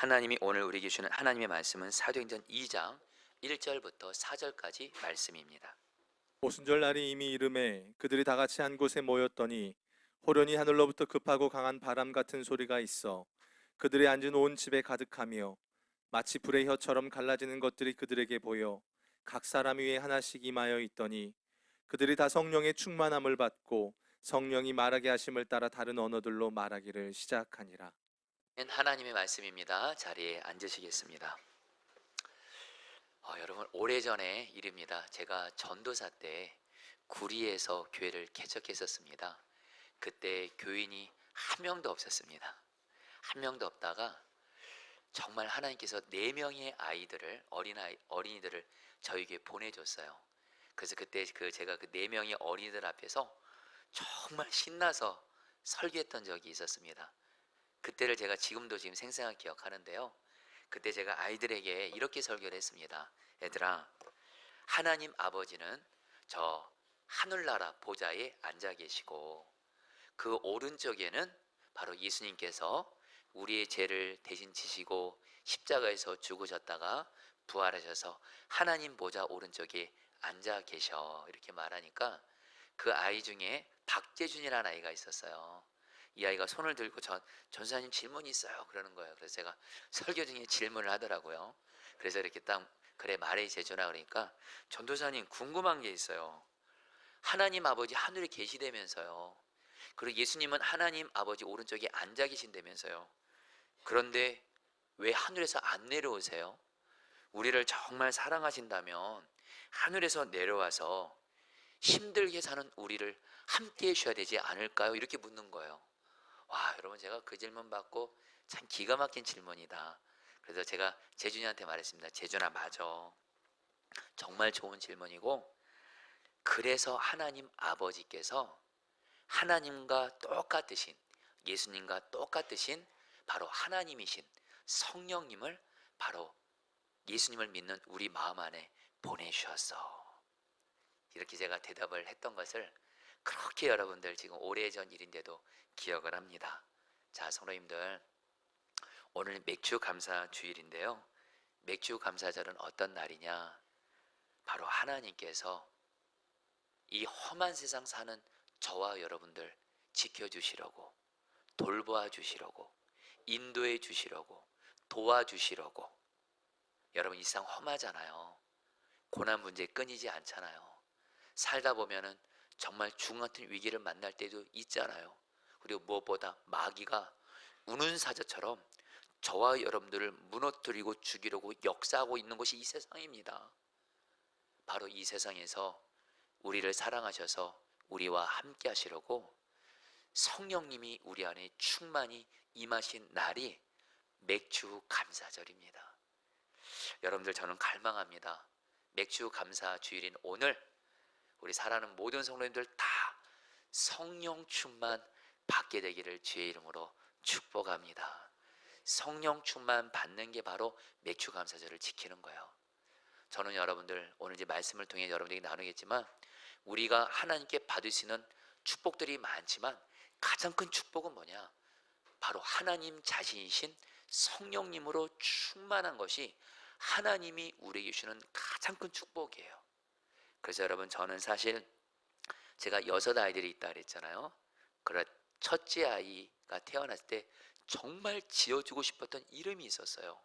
하나님이 오늘 우리에게 주는 하나님의 말씀은 사도행전 2장 1절부터 4절까지 말씀입니다. 오순절 날이 이미 이름에 그들이 다 같이 한 곳에 모였더니 호련히 하늘로부터 급하고 강한 바람 같은 소리가 있어 그들이 앉은 온 집에 가득하며 마치 불의 혀처럼 갈라지는 것들이 그들에게 보여 각 사람 위에 하나씩 임하여 있더니 그들이 다 성령의 충만함을 받고 성령이 말하게 하심을 따라 다른 언어들로 말하기를 시작하니라. 하나님의 말씀입니다. 자리에 앉으시겠습니다. 여러분, 오래전의 일입니다. 제가 전도사 때 구리에서 교회를 개척했었습니다. 그때 교인이 한 명도 없었습니다. 한 명도 없다가 정말 하나님께서 4명의 어린이들을 저에게 보내줬어요. 그래서 그때 제가 그 4명의 어린이들 앞에서 정말 신나서 설교했던 적이 있었습니다. 그때를 제가 지금 생생하게 기억하는데요. 그때 제가 아이들에게 이렇게 설교를 했습니다. 얘들아, 하나님 아버지는 저 하늘나라 보좌에 앉아 계시고 그 오른쪽에는 바로 예수님께서 우리의 죄를 대신 지시고 십자가에서 죽으셨다가 부활하셔서 하나님 보좌 오른쪽에 앉아 계셔, 이렇게 말하니까 그 아이 중에 박재준이라는 아이가 있었어요. 이 아이가 손을 들고 전사님 질문이 있어요, 그러는 거예요. 그래서 제가 설교 중에 질문을 하더라고요. 그래서 이렇게 딱 그래 말해 재준아 그러니까 전도사님 궁금한 게 있어요. 하나님 아버지 하늘에 계시다면서요. 그리고 예수님은 하나님 아버지 오른쪽에 앉아 계신다면서요. 그런데 왜 하늘에서 안 내려오세요? 우리를 정말 사랑하신다면 하늘에서 내려와서 힘들게 사는 우리를 함께 해주셔야 되지 않을까요? 이렇게 묻는 거예요. 와, 여러분, 제가 그 질문 받고 참 기가 막힌 질문이다. 그래서 제가 재준이한테 말했습니다. 재준아, 맞아. 정말 좋은 질문이고, 그래서 하나님 아버지께서 하나님과 똑같으신, 예수님과 똑같으신 바로 하나님이신 성령님을 바로 예수님을 믿는 우리 마음 안에 보내주셨어. 이렇게 제가 대답을 했던 것을 그렇게 여러분들 지금 오래전 일인데도 기억을 합니다. 자, 성도님들, 오늘 맥주 감사 주일인데요. 맥주 감사절은 어떤 날이냐? 바로 하나님께서 이 험한 세상 사는 저와 여러분들 지켜주시려고, 돌보아 주시려고, 인도해 주시려고, 도와주시려고. 여러분, 이 세상 험하잖아요. 고난 문제 끊이지 않잖아요. 살다 보면은 정말 죽음 같은 위기를 만날 때도 있잖아요. 그리고 무엇보다 마귀가 우는 사자처럼 저와 여러분들을 무너뜨리고 죽이려고 역사하고 있는 것이 이 세상입니다. 바로 이 세상에서 우리를 사랑하셔서 우리와 함께 하시려고 성령님이 우리 안에 충만히 임하신 날이 맥주 감사절입니다. 여러분들, 저는 갈망합니다. 맥주 감사 주일인 오늘 우리 사랑하는 모든 성도님들 다 성령 충만 받게 되기를 주의 이름으로 축복합니다. 성령 충만 받는 게 바로 맥주 감사절을 지키는 거예요. 저는 여러분들 오늘 이제 말씀을 통해 여러분들에게 나누겠지만 우리가 하나님께 받을 수 있는 축복들이 많지만 가장 큰 축복은 뭐냐? 바로 하나님 자신이신 성령님으로 충만한 것이 하나님이 우리에게 주시는 가장 큰 축복이에요. 그래서 여러분, 저는 사실 제가 6아이들이 있다 그랬잖아요. 그래, 첫째 아이가 태어났을 때 정말 지어주고 싶었던 이름이 있었어요.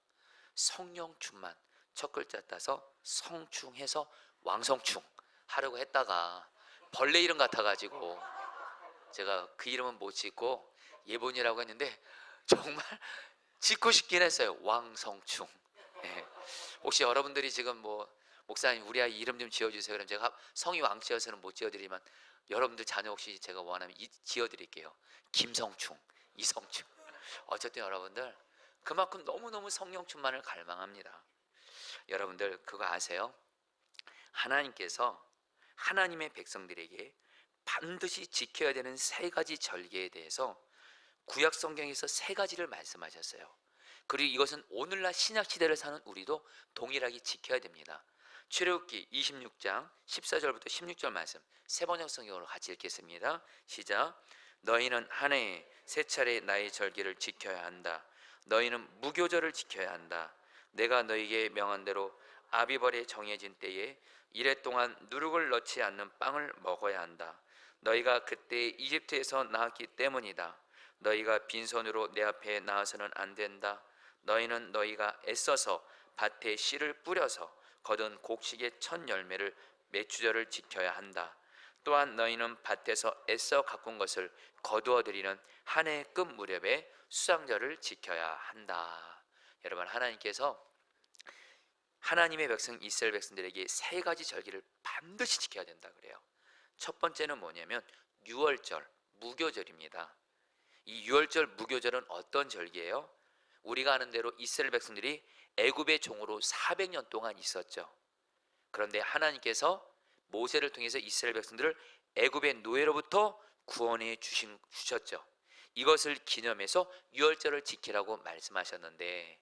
성령 충만. 첫 글자 따서 성충해서 왕성충 하려고 했다가 벌레 이름 같아가지고 제가 그 이름은 못 짓고 예본이라고 했는데 정말 짓고 싶긴 했어요. 왕성충. 네. 혹시 여러분들이 지금 목사님 우리 아이 이름 좀 지어주세요. 그럼 제가 성이 왕치여서는 못 지어드리지만 여러분들 자녀 혹시 제가 원하면 지어드릴게요. 김성충, 이성충. 어쨌든 여러분들 그만큼 너무너무 성령 충만을 갈망합니다. 여러분들 그거 아세요? 하나님께서 하나님의 백성들에게 반드시 지켜야 되는 3가지 절개에 대해서 구약 성경에서 3가지를 말씀하셨어요. 그리고 이것은 오늘날 신약 시대를 사는 우리도 동일하게 지켜야 됩니다. 출애굽기 26장 14절부터 16절 말씀 세번역 성경으로 같이 읽겠습니다. 시작. 너희는 한 해에 3차례 나의 절기를 지켜야 한다. 너희는 무교절을 지켜야 한다. 내가 너희에게 명한 대로 아비벌에 정해진 때에 이래 동안 누룩을 넣지 않는 빵을 먹어야 한다. 너희가 그때 이집트에서 나왔기 때문이다. 너희가 빈손으로 내 앞에 나와서는 안 된다. 너희는 너희가 애써서 밭에 씨를 뿌려서 거둔 곡식의 첫 열매를 매추절을 지켜야 한다. 또한 너희는 밭에서 애써 가꾼 것을 거두어 드리는 한 해 끝 무렵에 수상절을 지켜야 한다. 여러분, 하나님께서 하나님의 백성 이스라엘 백성들에게 세 가지 절기를 반드시 지켜야 된다 그래요. 첫 번째는 뭐냐면 유월절, 무교절입니다. 이 유월절, 무교절은 어떤 절기예요? 우리가 아는 대로 이스라엘 백성들이 애굽의 종으로 400년 동안 있었죠. 그런데 하나님께서 모세를 통해서 이스라엘 백성들을 애굽의 노예로부터 구원해 주셨죠. 이것을 기념해서 유월절을 지키라고 말씀하셨는데,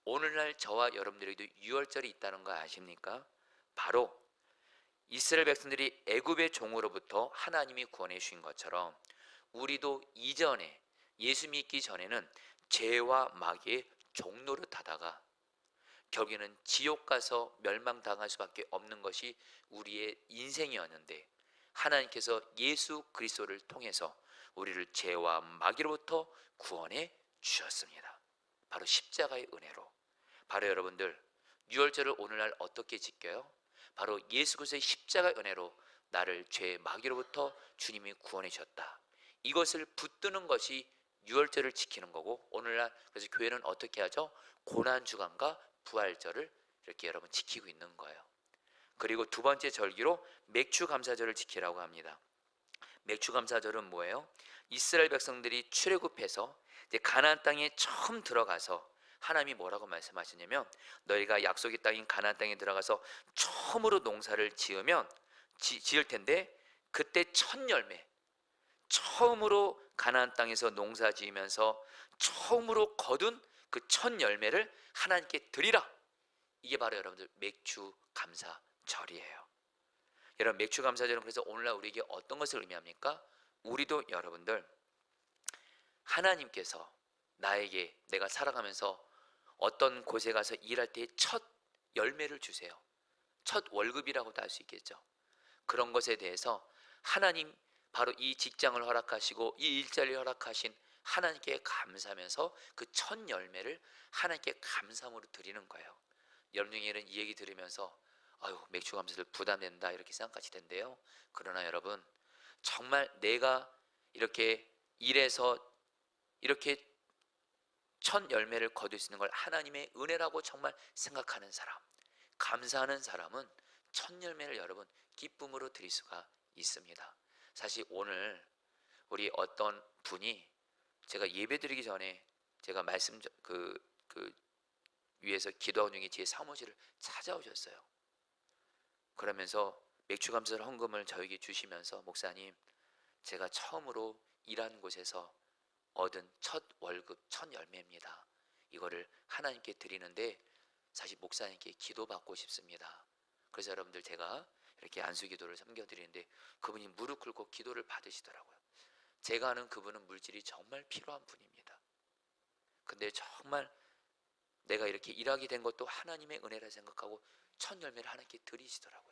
오늘날 저와 여러분들에게도 유월절이 있다는 거 아십니까? 바로 이스라엘 백성들이 애굽의 종으로부터 하나님이 구원해 주신 것처럼 우리도 이전에 예수 믿기 전에는 죄와 마귀의 종노릇 하다가 결국에는 지옥 가서 멸망당할 수밖에 없는 것이 우리의 인생이었는데, 하나님께서 예수 그리스도를 통해서 우리를 죄와 마귀로부터 구원해 주셨습니다. 바로 십자가의 은혜로. 바로 여러분들, 유월절을 오늘날 어떻게 지켜요? 바로 예수 그리스도의 십자가의 은혜로 나를 죄의 마귀로부터 주님이 구원해 주셨다. 이것을 붙드는 것이 유월절을 지키는 거고, 오늘날 그래서 교회는 어떻게 하죠? 고난주간과 부활절을 이렇게 여러분 지키고 있는 거예요. 그리고 두 번째 절기로 맥주감사절을 지키라고 합니다. 맥주감사절은 뭐예요? 이스라엘 백성들이 출애굽해서 이제 가나안 땅에 처음 들어가서 하나님이 뭐라고 말씀하시냐면, 너희가 약속의 땅인 가나안 땅에 들어가서 처음으로 농사를 지을 텐데, 그때 첫 열매, 처음으로 가나안 땅에서 농사 지으면서 처음으로 거둔 그 첫 열매를 하나님께 드리라. 이게 바로 여러분들 맥주 감사절이에요. 여러분, 맥주 감사절은 그래서 오늘날 우리에게 어떤 것을 의미합니까? 우리도 여러분들, 하나님께서 나에게 내가 살아가면서 어떤 곳에 가서 일할 때 첫 열매를 주세요. 첫 월급이라고도 할 수 있겠죠. 그런 것에 대해서 하나님, 바로 이 직장을 허락하시고 이 일자리를 허락하신 하나님께 감사하면서 그 첫 열매를 하나님께 감사함으로 드리는 거예요. 여러분 중에는 이 얘기 들으면서 아유, 맥주 감사절 부담된다 이렇게 생각하실 텐데요. 그러나 여러분, 정말 내가 이렇게 일해서 이렇게 첫 열매를 거둘 수 있는 걸 하나님의 은혜라고 정말 생각하는 사람, 감사하는 사람은 첫 열매를 여러분 기쁨으로 드릴 수가 있습니다. 사실 오늘 우리 어떤 분이 제가 예배드리기 전에 제가 위에서 기도하는 중에 제 사무실을 찾아오셨어요. 그러면서 맥주감사절 헌금을 저에게 주시면서, 목사님, 제가 처음으로 일한 곳에서 얻은 첫 월급, 첫 열매입니다. 이거를 하나님께 드리는데 사실 목사님께 기도받고 싶습니다. 그래서 여러분들, 제가 이렇게 안수기도를 섬겨드리는데 그분이 무릎 꿇고 기도를 받으시더라고요. 제가 아는 그분은 물질이 정말 필요한 분입니다. 근데 정말 내가 이렇게 일하게 된 것도 하나님의 은혜라 생각하고 첫 열매를 하나님께 드리시더라고요.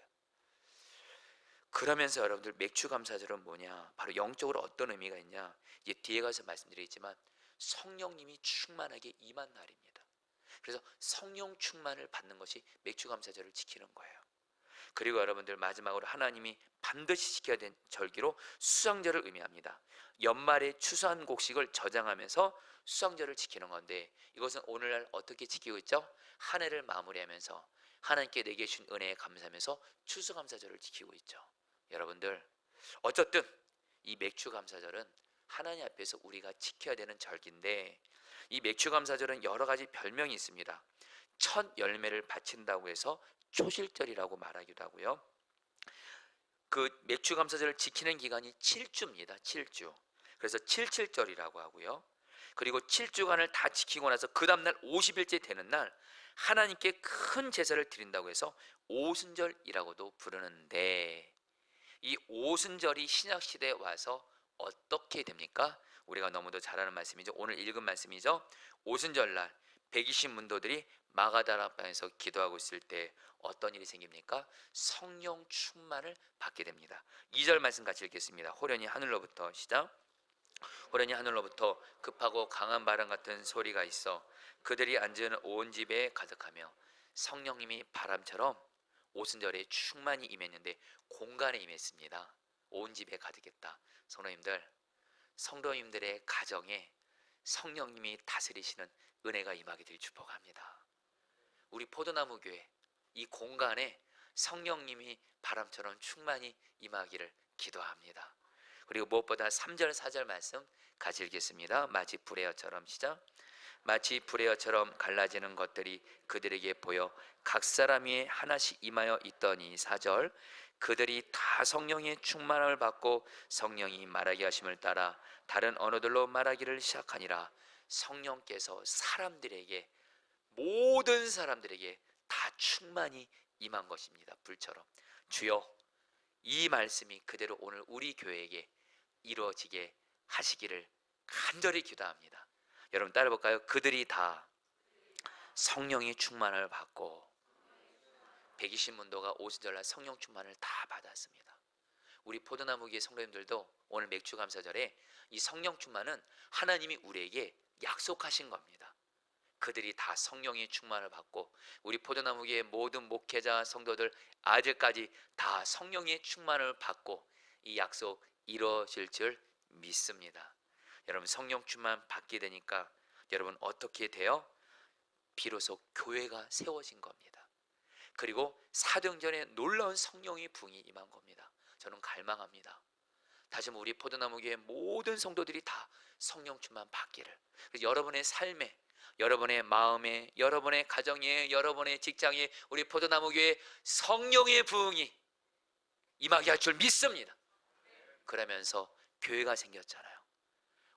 그러면서 여러분들, 맥주감사절은 뭐냐? 바로 영적으로 어떤 의미가 있냐? 이제 뒤에 가서 말씀드리겠지만 성령님이 충만하게 임한 날입니다. 그래서 성령 충만을 받는 것이 맥주감사절을 지키는 거예요. 그리고 여러분들, 마지막으로 하나님이 반드시 지켜야 되는 절기로 수상절을 의미합니다. 연말에 추수한 곡식을 저장하면서 수상절을 지키는 건데, 이것은 오늘날 어떻게 지키고 있죠? 한 해를 마무리하면서 하나님께 내게 주신 은혜에 감사하면서 추수감사절을 지키고 있죠. 여러분들, 어쨌든 이 맥주감사절은 하나님 앞에서 우리가 지켜야 되는 절기인데, 이 맥주감사절은 여러 가지 별명이 있습니다. 첫 열매를 바친다고 해서 초실절이라고 말하기도 하고요. 그 맥주감사절을 지키는 기간이 7주입니다. 7주. 그래서 77절이라고 하고요. 그리고 7주간을 다 지키고 나서 그 다음날 50일째 되는 날 하나님께 큰 제사를 드린다고 해서 오순절이라고도 부르는데, 이 오순절이 신약시대에 와서 어떻게 됩니까? 우리가 너무도 잘 아는 말씀이죠. 오늘 읽은 말씀이죠. 오순절날 120문도들이 마가다라 방에서 기도하고 있을 때 어떤 일이 생깁니까? 성령 충만을 받게 됩니다. 2절 말씀 같이 읽겠습니다. 호련히 하늘로부터 시작. 호련히 하늘로부터 급하고 강한 바람 같은 소리가 있어 그들이 앉은 온 집에 가득하며 성령님이 바람처럼 오순절에 충만히 임했는데 공간에 임했습니다. 온 집에 가득했다. 성도님들, 성도님들의 가정에 성령님이 다스리시는 은혜가 임하게 될 축복합니다. 우리 포도나무 교회 이 공간에 성령님이 바람처럼 충만히 임하기를 기도합니다. 그리고 무엇보다 3절 4절 말씀 같이 읽겠습니다. 마치 불의 혀처럼 시작. 마치 불의 혀처럼 갈라지는 것들이 그들에게 보여 각 사람이 하나씩 임하여 있더니 4절 그들이 다 성령의 충만함을 받고 성령이 말하게 하심을 따라 다른 언어들로 말하기를 시작하니라. 성령께서 사람들에게, 모든 사람들에게 다 충만히 임한 것입니다. 불처럼. 주여, 이 말씀이 그대로 오늘 우리 교회에게 이루어지게 하시기를 간절히 기도합니다. 여러분 따라 볼까요? 그들이 다 성령의 충만을 받고 120문도가 오순절날 성령 충만을 다 받았습니다. 우리 포도나무교회 성도님들도 오늘 맥주감사절에 이 성령 충만은 하나님이 우리에게 약속하신 겁니다. 그들이 다 성령의 충만을 받고 우리 포도나무교회 모든 목회자 성도들 아들까지 다 성령의 충만을 받고 이 약속 이루어질 줄 믿습니다. 여러분 성령 충만 받게 되니까 여러분 어떻게 돼요? 비로소 교회가 세워진 겁니다. 그리고 사도행전에 놀라운 성령의 부흥이 임한 겁니다. 저는 갈망합니다. 다시 한번 우리 포도나무교회 모든 성도들이 다 성령 충만 받기를. 여러분의 삶에, 여러분의 마음에, 여러분의 가정에, 여러분의 직장에 우리 포도나무교회 성령의 부흥이 임하게 할 줄 믿습니다. 그러면서 교회가 생겼잖아요.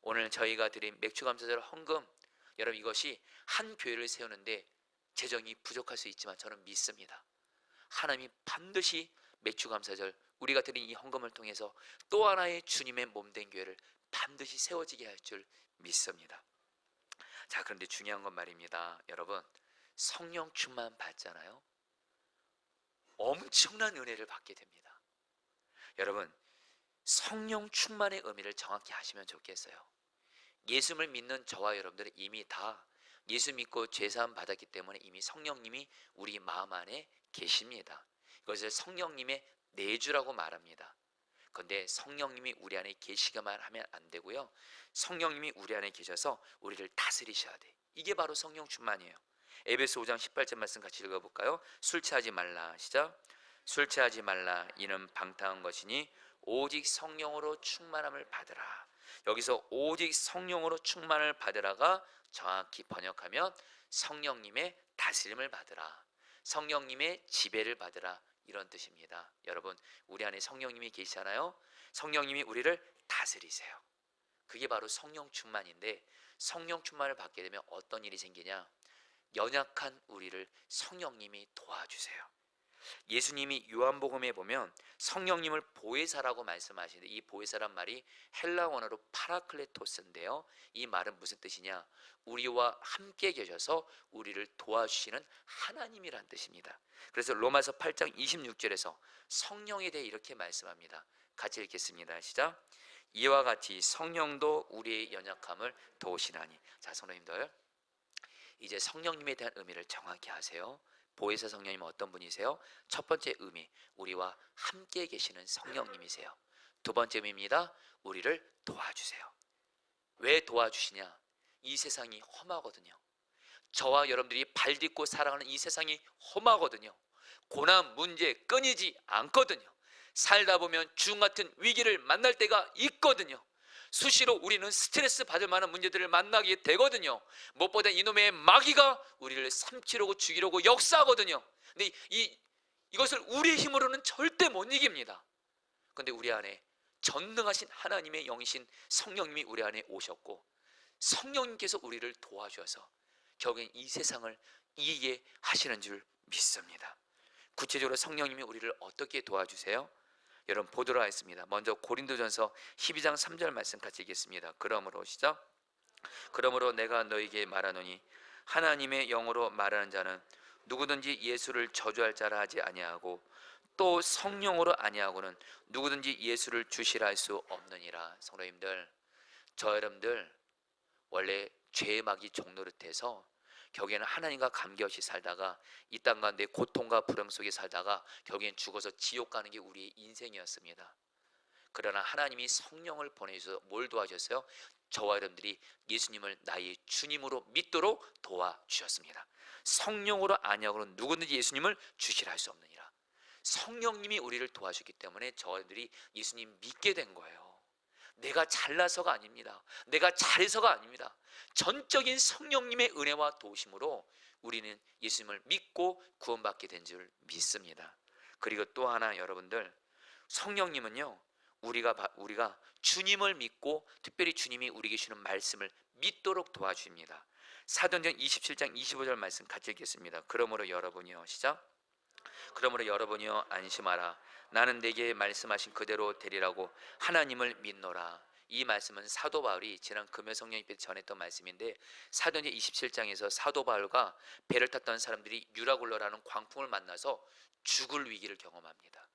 오늘 저희가 드린 맥주감사절 헌금, 여러분 이것이 한 교회를 세우는데 재정이 부족할 수 있지만 저는 믿습니다. 하나님이 반드시 맥주감사절 우리가 드린 이 헌금을 통해서 또 하나의 주님의 몸된 교회를 반드시 세워지게 할 줄 믿습니다. 자, 그런데 중요한 건 말입니다. 여러분 성령 충만 받잖아요. 엄청난 은혜를 받게 됩니다. 여러분 성령 충만의 의미를 정확히 아시면 좋겠어요. 예수를 믿는 저와 여러분들은 이미 다 예수 믿고 죄사함 받았기 때문에 이미 성령님이 우리 마음 안에 계십니다. 이것을 성령님의 내주라고 말합니다. 그런데 성령님이 우리 안에 계시기만 하면 안 되고요. 성령님이 우리 안에 계셔서 우리를 다스리셔야 돼. 이게 바로 성령 충만이에요. 에베소 5장 18절 말씀 같이 읽어볼까요? 술 취하지 말라 시작. 술 취하지 말라 이는 방탕한 것이니 오직 성령으로 충만함을 받으라. 여기서 오직 성령으로 충만을 받으라가 정확히 번역하면 성령님의 다스림을 받으라, 성령님의 지배를 받으라 이런 뜻입니다. 여러분 우리 안에 성령님이 계시잖아요. 성령님이 우리를 다스리세요. 그게 바로 성령 충만인데 성령 충만을 받게 되면 어떤 일이 생기냐? 연약한 우리를 성령님이 도와주세요. 예수님이 요한복음에 보면 성령님을 보혜사라고 말씀하시는데 이 보혜사란 말이 헬라 원어로 파라클레토스인데요. 이 말은 무슨 뜻이냐? 우리와 함께 계셔서 우리를 도와주시는 하나님이란 뜻입니다. 그래서 로마서 8장 26절에서 성령에 대해 이렇게 말씀합니다. 같이 읽겠습니다. 시작. 이와 같이 성령도 우리의 연약함을 도우시나니. 자, 성도님들 이제 성령님에 대한 의미를 정확히 아세요. 보혜사 성령님은 어떤 분이세요? 첫 번째 의미, 우리와 함께 계시는 성령님이세요. 두 번째 의미입니다. 우리를 도와주세요. 왜 도와주시냐? 이 세상이 험하거든요. 저와 여러분들이 발 딛고 살아가는 이 세상이 험하거든요. 고난, 문제 끊이지 않거든요. 살다 보면 죽음 같은 위기를 만날 때가 있거든요. 수시로 우리는 스트레스 받을 만한 문제들을 만나게 되거든요. 무엇보다 이놈의 마귀가 우리를 삼키려고 죽이려고 역사하거든요. 근데 이것을 우리의 힘으로는 절대 못 이깁니다. 그런데 우리 안에 전능하신 하나님의 영이신 성령님이 우리 안에 오셨고 성령님께서 우리를 도와주셔서 결국엔 이 세상을 이기게 하시는 줄 믿습니다. 구체적으로 성령님이 우리를 어떻게 도와주세요? 여러분 보도록 하겠습니다. 먼저 고린도전서 12장 3절 말씀 같이 읽겠습니다. 그러므로 시작. 그러므로 내가 너에게 말하노니 하나님의 영으로 말하는 자는 누구든지 예수를 저주할 자라 하지 아니하고 또 성령으로 아니하고는 누구든지 예수를 주시라 할 수 없느니라. 성도님들, 저 여러분들 원래 죄의 막이 종노릇해서 결국에는 하나님과 관계없이 살다가 이 땅 가운데 고통과 불행 속에 살다가 결국엔 죽어서 지옥 가는 게 우리의 인생이었습니다. 그러나 하나님이 성령을 보내셔서 뭘 도와주셨어요? 저와 여러분들이 예수님을 나의 주님으로 믿도록 도와주셨습니다. 성령으로 아니하고는 누구든지 예수님을 주시라 할 수 없느니라. 성령님이 우리를 도와주기 때문에 저희들이 예수님 믿게 된 거예요. 내가 잘나서가 아닙니다. 내가 잘해서가 아닙니다. 전적인 성령님의 은혜와 도우심으로 우리는 예수님을 믿고 구원받게 된 줄 믿습니다. 그리고 또 하나 여러분들, 성령님은요 우리가 주님을 믿고 특별히 주님이 우리에게 주는 말씀을 믿도록 도와줍니다. 사도행전 27장 25절 말씀 같이 읽겠습니다. 그러므로 여러분이요 시작. 그러므로 여러분이요 안심하라. 나는 내게 말씀하신 그대로 되리라고 하나님을 믿노라. 이 말씀은 사도 바울이 지난 금요 성령 입회 전했던 말씀인데, 사도행전 27장에서 사도 바울과 배를 탔던 사람들이 유라굴로라는 광풍을 만나서 죽을 위기를 경험합니다.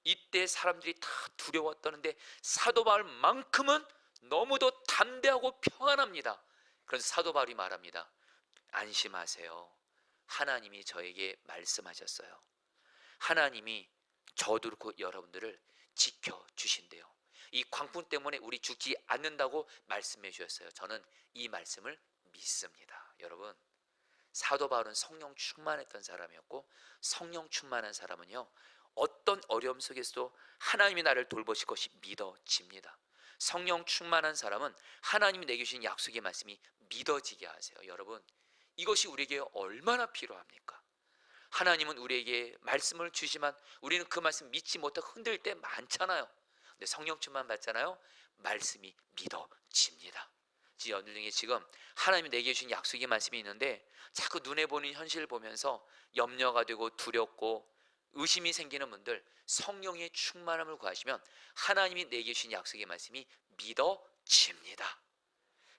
이때 사람들이 다 두려워 떠는데 사도 바울만큼은 너무도 담대하고 평안합니다. 그래서 사도 바울이 말합니다. 안심하세요. 하나님이 저에게 말씀하셨어요. 하나님이 저도 그렇고 여러분들을 지켜주신대요. 이 광풍 때문에 우리 죽지 않는다고 말씀해 주셨어요. 저는 이 말씀을 믿습니다. 여러분, 사도 바울은 성령 충만했던 사람이었고, 성령 충만한 사람은요 어떤 어려움 속에서도 하나님이 나를 돌보실 것이 믿어집니다. 성령 충만한 사람은 하나님이 내게 주신 약속의 말씀이 믿어지게 하세요. 여러분, 이것이 우리에게 얼마나 필요합니까? 하나님은 우리에게 말씀을 주시지만 우리는 그 말씀 믿지 못하고 흔들 때 많잖아요. 근데 성령 충만 받잖아요. 말씀이 믿어집니다. 여러분 중에 지금 하나님이 내게 주신 약속의 말씀이 있는데 자꾸 눈에 보는 현실을 보면서 염려가 되고 두렵고 의심이 생기는 분들, 성령의 충만함을 구하시면 하나님이 내게 주신 약속의 말씀이 믿어집니다.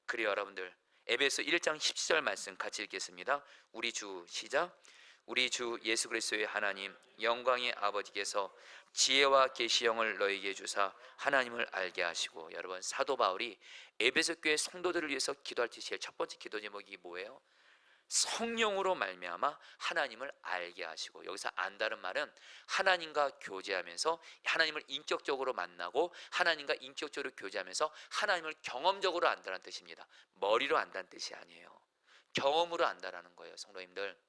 그래요 여러분들, 에베소 1장 17절 말씀 같이 읽겠습니다. 우리 주 시작. 우리 주 예수 그리스도의 하나님 영광의 아버지께서 지혜와 계시형을 너에게 주사 하나님을 알게 하시고. 여러분, 사도 바울이 에베소 교회 성도들을 위해서 기도할 때 제일 첫 번째 기도 제목이 뭐예요? 성령으로 말미암아 하나님을 알게 하시고. 여기서 안다는 말은 하나님과 교제하면서 하나님을 인격적으로 만나고 하나님과 인격적으로 교제하면서 하나님을 경험적으로 안다는 뜻입니다. 머리로 안다는 뜻이 아니에요. 경험으로 안다라는 거예요. 성도님들,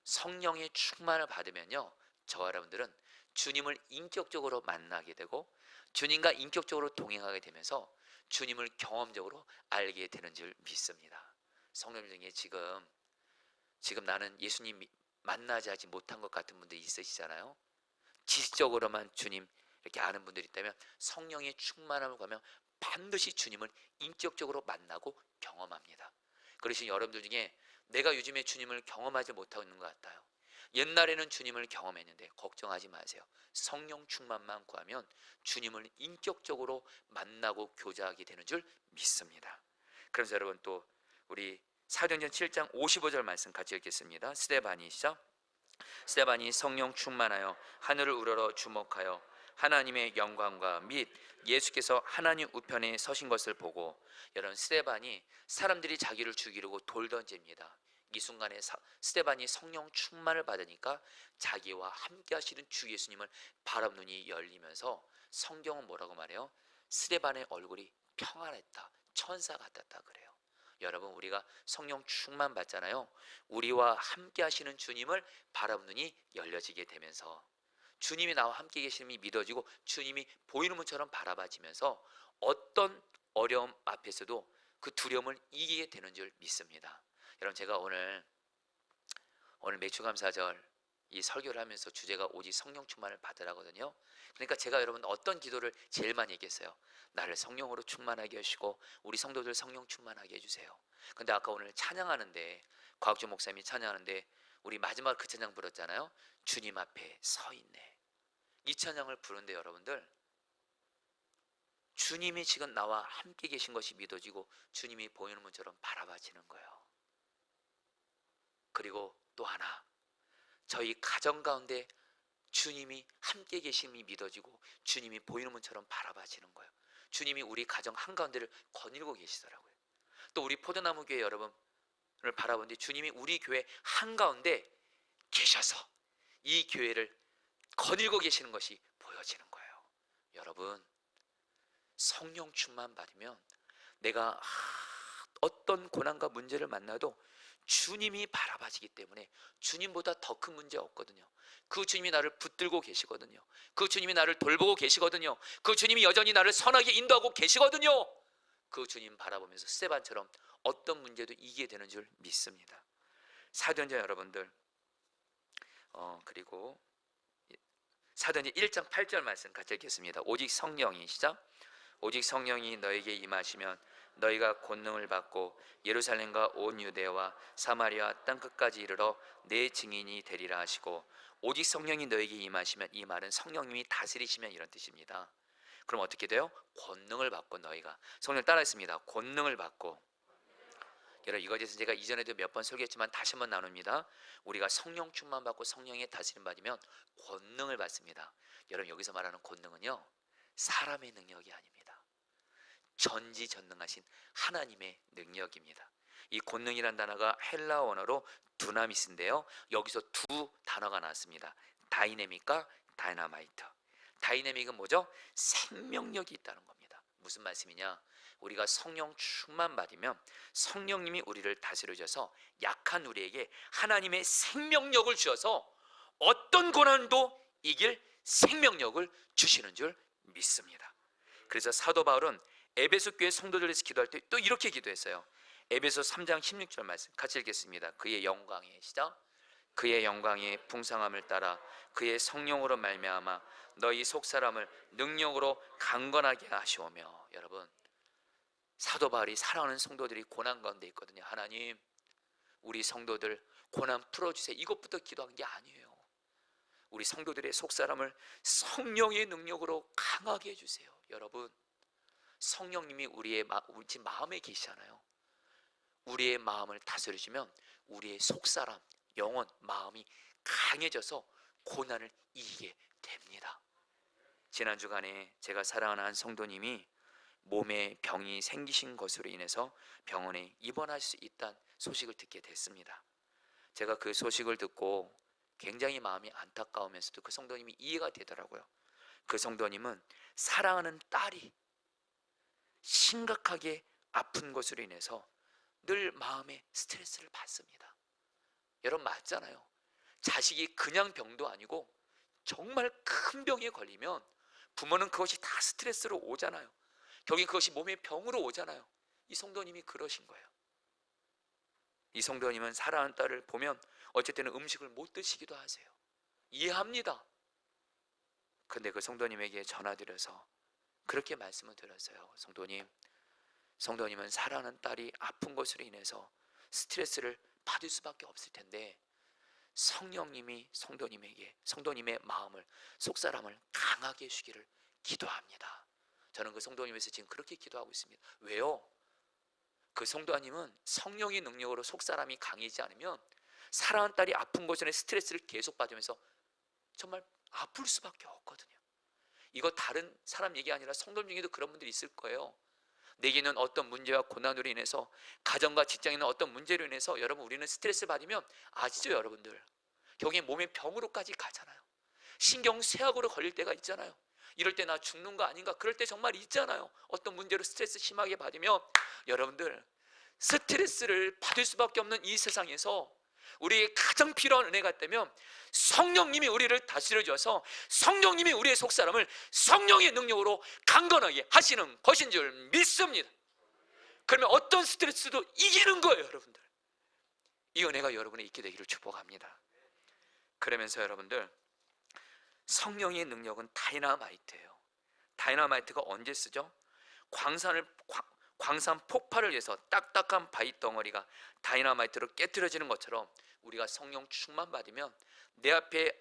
성령의 충만을 받으면요 저와 여러분들은 주님을 인격적으로 만나게 되고 주님과 인격적으로 동행하게 되면서 주님을 경험적으로 알게 되는 줄 믿습니다. 성도님 중에 지금 나는 예수님 만나지 하지 못한 것 같은 분들이 있으시잖아요. 지식적으로만 주님 이렇게 아는 분들이 있다면 성령의 충만함을 구하면 반드시 주님을 인격적으로 만나고 경험합니다. 그러신 여러분들 중에 내가 요즘에 주님을 경험하지 못하고 있는 것 같아요. 옛날에는 주님을 경험했는데 걱정하지 마세요. 성령 충만만 구하면 주님을 인격적으로 만나고 교제하게 되는 줄 믿습니다. 그래서 여러분, 또 우리 사도행전 7장 55절 말씀 같이 읽겠습니다. 스데반이 시작. 스데반이 성령 충만하여 하늘을 우러러 주목하여 하나님의 영광과 및 예수께서 하나님 우편에 서신 것을 보고. 여러분, 스데반이 사람들이 자기를 죽이려고 돌 던집니다. 이 순간에 스데반이 성령 충만을 받으니까 자기와 함께 하시는 주 예수님을 바라보는 열리면서 성경은 뭐라고 말해요? 스데반의 얼굴이 평안했다, 천사 같았다 그래요. 여러분, 우리가 성령 충만 받잖아요. 우리와 함께 하시는 주님을 바라보는 눈이 열려지게 되면서 주님이 나와 함께 계심이 믿어지고 주님이 보이는 분처럼 바라봐지면서 어떤 어려움 앞에서도 그 두려움을 이기게 되는 줄 믿습니다. 여러분, 제가 오늘 매추감사절 이 설교를 하면서 주제가 오직 성령 충만을 받으라거든요. 그러니까 제가 여러분 어떤 기도를 제일 많이 얘기했어요? 나를 성령으로 충만하게 하시고 우리 성도들 성령 충만하게 해주세요. 근데 아까 오늘 찬양하는데, 과학주 목사님이 찬양하는데 우리 마지막 그 찬양 불렀잖아요. 주님 앞에 서 있네. 이 찬양을 부르는데 여러분들, 주님이 지금 나와 함께 계신 것이 믿어지고 주님이 보이는 문처럼 바라봐지는 거예요. 그리고 또 하나, 저희 가정 가운데 주님이 함께 계심이 믿어지고 주님이 보이는 문처럼 바라봐지는 거예요. 주님이 우리 가정 한가운데를 거닐고 계시더라고요. 또 우리 포도나무 교회 여러분을 바라보는데 주님이 우리 교회 한가운데 계셔서 이 교회를 거닐고 계시는 것이 보여지는 거예요. 여러분, 성령 충만 받으면 내가 어떤 고난과 문제를 만나도 주님이 바라봐지기 때문에 주님보다 더 큰 문제 없거든요. 그 주님이 나를 붙들고 계시거든요. 그 주님이 나를 돌보고 계시거든요. 그 주님이 여전히 나를 선하게 인도하고 계시거든요. 그 주님 바라보면서 스데반처럼 어떤 문제도 이기게 되는 줄 믿습니다. 사도행전 여러분들, 그리고 사도행전 1장 8절 말씀 같이 읽겠습니다. 오직 성령이, 시작. 오직 성령이 너에게 임하시면 너희가 권능을 받고 예루살렘과 온 유대와 사마리아 땅끝까지 이르러 내 증인이 되리라 하시고, 오직 성령이 너에게 임하시면, 이 말은 성령님이 다스리시면 이런 뜻입니다. 그럼 어떻게 돼요? 권능을 받고 너희가, 성령 따라했습니다. 권능을 받고. 여러분, 이거에 대해서 제가 이전에도 몇 번 설교했지만 다시 한번 나눕니다. 우리가 성령 충만 받고 성령의 다스림 받으면 권능을 받습니다. 여러분, 여기서 말하는 권능은요, 사람의 능력이 아닙니다. 전지전능하신 하나님의 능력입니다. 이 권능이란 단어가 헬라 원어로 두나미스인데요, 여기서 두 단어가 나왔습니다. 다이내믹과 다이나마이트. 다이내믹은 뭐죠? 생명력이 있다는 겁니다. 무슨 말씀이냐? 우리가 성령 충만 받으면 성령님이 우리를 다스려 주셔서 약한 우리에게 하나님의 생명력을 주셔서 어떤 고난도 이길 생명력을 주시는 줄 믿습니다. 그래서 사도 바울은 에베소 교회 성도들을 위해서 기도할 때 또 이렇게 기도했어요. 에베소 3장 16절 말씀 같이 읽겠습니다. 그의 영광의, 시작. 그의 영광의 풍성함을 따라 그의 성령으로 말미암아 너희 속사람을 능력으로 강건하게 하시오며. 여러분, 사도 바울이 사랑하는 성도들이 고난 가운데 있거든요. 하나님, 우리 성도들 고난 풀어주세요. 이것부터 기도한 게 아니에요. 우리 성도들의 속사람을 성령의 능력으로 강하게 해주세요. 여러분, 성령님이 우리 마음에 계시잖아요. 우리의 마음을 다스려주면 우리의 속사람, 영혼, 마음이 강해져서 고난을 이기게 됩니다. 지난 주간에 제가 사랑하는 한 성도님이 몸에 병이 생기신 것으로 인해서 병원에 입원할 수 있다는 소식을 듣게 됐습니다. 제가 그 소식을 듣고 굉장히 마음이 안타까우면서도 그 성도님이 이해가 되더라고요. 그 성도님은 사랑하는 딸이 심각하게 아픈 것으로 인해서 늘 마음에 스트레스를 받습니다. 여러분, 맞잖아요. 자식이 그냥 병도 아니고 정말 큰 병에 걸리면 부모는 그것이 다 스트레스로 오잖아요. 결국 그것이 몸의 병으로 오잖아요. 이 성도님이 그러신 거예요. 이 성도님은 사랑하는 딸을 보면 어쨌든 음식을 못 드시기도 하세요. 이해합니다. 근데 그 성도님에게 전화드려서 그렇게 말씀을 드렸어요. 성도님은 사랑하는 딸이 아픈 것으로 인해서 스트레스를 받을 수밖에 없을 텐데 성령님이 성도님의 마음을, 속사람을 강하게 해주기를 기도합니다. 저는 그 성도님에서 지금 그렇게 기도하고 있습니다. 왜요? 그 성도님은 성령의 능력으로 속사람이 강해지지 않으면 사랑하는 딸이 아픈 것에 스트레스를 계속 받으면서 정말 아플 수밖에 없거든요. 이거 다른 사람 얘기 아니라 성도 중에도 그런 분들이 있을 거예요. 내게는 어떤 문제와 고난으로 인해서, 가정과 직장에 있는 어떤 문제로 인해서 여러분, 우리는 스트레스 받으면 아시죠 여러분들? 결국에 몸의 병으로까지 가잖아요. 신경쇠약으로 걸릴 때가 있잖아요. 이럴 때 나 죽는 거 아닌가, 그럴 때 정말 있잖아요. 어떤 문제로 스트레스 심하게 받으면 여러분들, 스트레스를 받을 수밖에 없는 이 세상에서 우리에게 가장 필요한 은혜가 있다면 성령님이 우리를 다스려 주셔서 성령님이 우리의 속사람을 성령의 능력으로 강건하게 하시는 것인 줄 믿습니다. 그러면 어떤 스트레스도 이기는 거예요. 여러분들, 이 은혜가 여러분에 있게 되기를 축복합니다. 그러면서 여러분들, 성령의 능력은 다이나마이트예요. 다이나마이트가 언제 쓰죠? 광산 폭발을 위해서 딱딱한 바위 덩어리가 다이너마이트로 깨트려지는 것처럼 우리가 성령 충만 받으면 내 앞에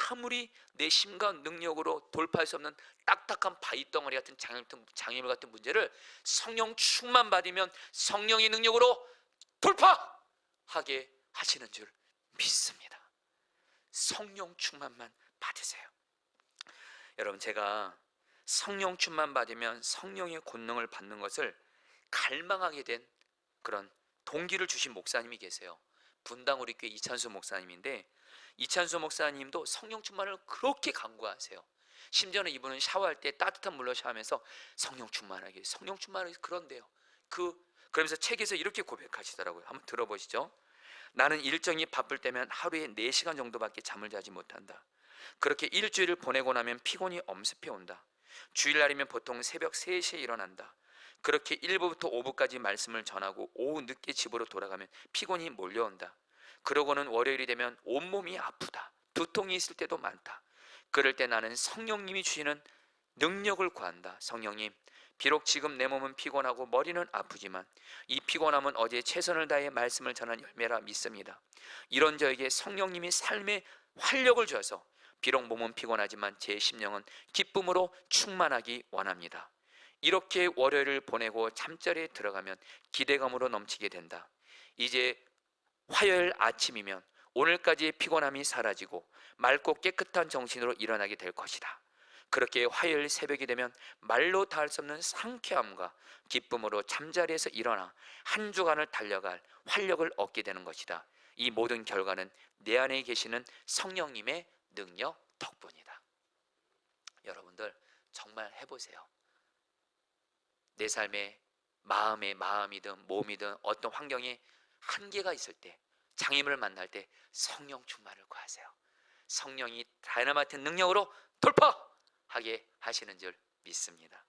아무리 내 심과 능력으로 돌파할 수 없는 딱딱한 바위 덩어리 같은 장애물 같은 문제를 성령 충만 받으면 성령의 능력으로 돌파하게 하시는 줄 믿습니다. 성령 충만만 받으세요. 여러분, 제가 성령 충만 받으면 성령의 권능을 받는 것을 갈망하게 된 그런 동기를 주신 목사님이 계세요. 분당 우리 교회 이찬수 목사님인데, 이찬수 목사님도 성령 충만을 그렇게 간구하세요. 심지어는 이분은 샤워할 때 따뜻한 물로 샤워하면서 성령 충만하게, 성령 충만하게. 그런데요, 그러면서 책에서 이렇게 고백하시더라고요. 한번 들어보시죠. 나는 일정이 바쁠 때면 하루에 4시간 정도밖에 잠을 자지 못한다. 그렇게 일주일을 보내고 나면 피곤이 엄습해 온다. 주일날이면 보통 새벽 3시에 일어난다. 그렇게 1부부터 5부까지 말씀을 전하고 오후 늦게 집으로 돌아가면 피곤이 몰려온다. 그러고는 월요일이 되면 온몸이 아프다. 두통이 있을 때도 많다. 그럴 때 나는 성령님이 주시는 능력을 구한다. 성령님, 비록 지금 내 몸은 피곤하고 머리는 아프지만 이 피곤함은 어제 최선을 다해 말씀을 전한 열매라 믿습니다. 이런 저에게 성령님이 삶의 활력을 주어서 비록 몸은 피곤하지만 제 심령은 기쁨으로 충만하기 원합니다. 이렇게 월요일을 보내고 잠자리에 들어가면 기대감으로 넘치게 된다. 이제 화요일 아침이면 오늘까지의 피곤함이 사라지고 맑고 깨끗한 정신으로 일어나게 될 것이다. 그렇게 화요일 새벽이 되면 말로 닿을 수 없는 상쾌함과 기쁨으로 잠자리에서 일어나 한 주간을 달려갈 활력을 얻게 되는 것이다. 이 모든 결과는 내 안에 계시는 성령님의 능력 덕분이다. 여러분들 정말 해보세요. 내 삶에 마음이든 몸이든 어떤 환경에 한계가 있을 때, 장애물을 만날 때 성령 충만을 구하세요. 성령이 다이너마이트 능력으로 돌파하게 하시는 줄 믿습니다.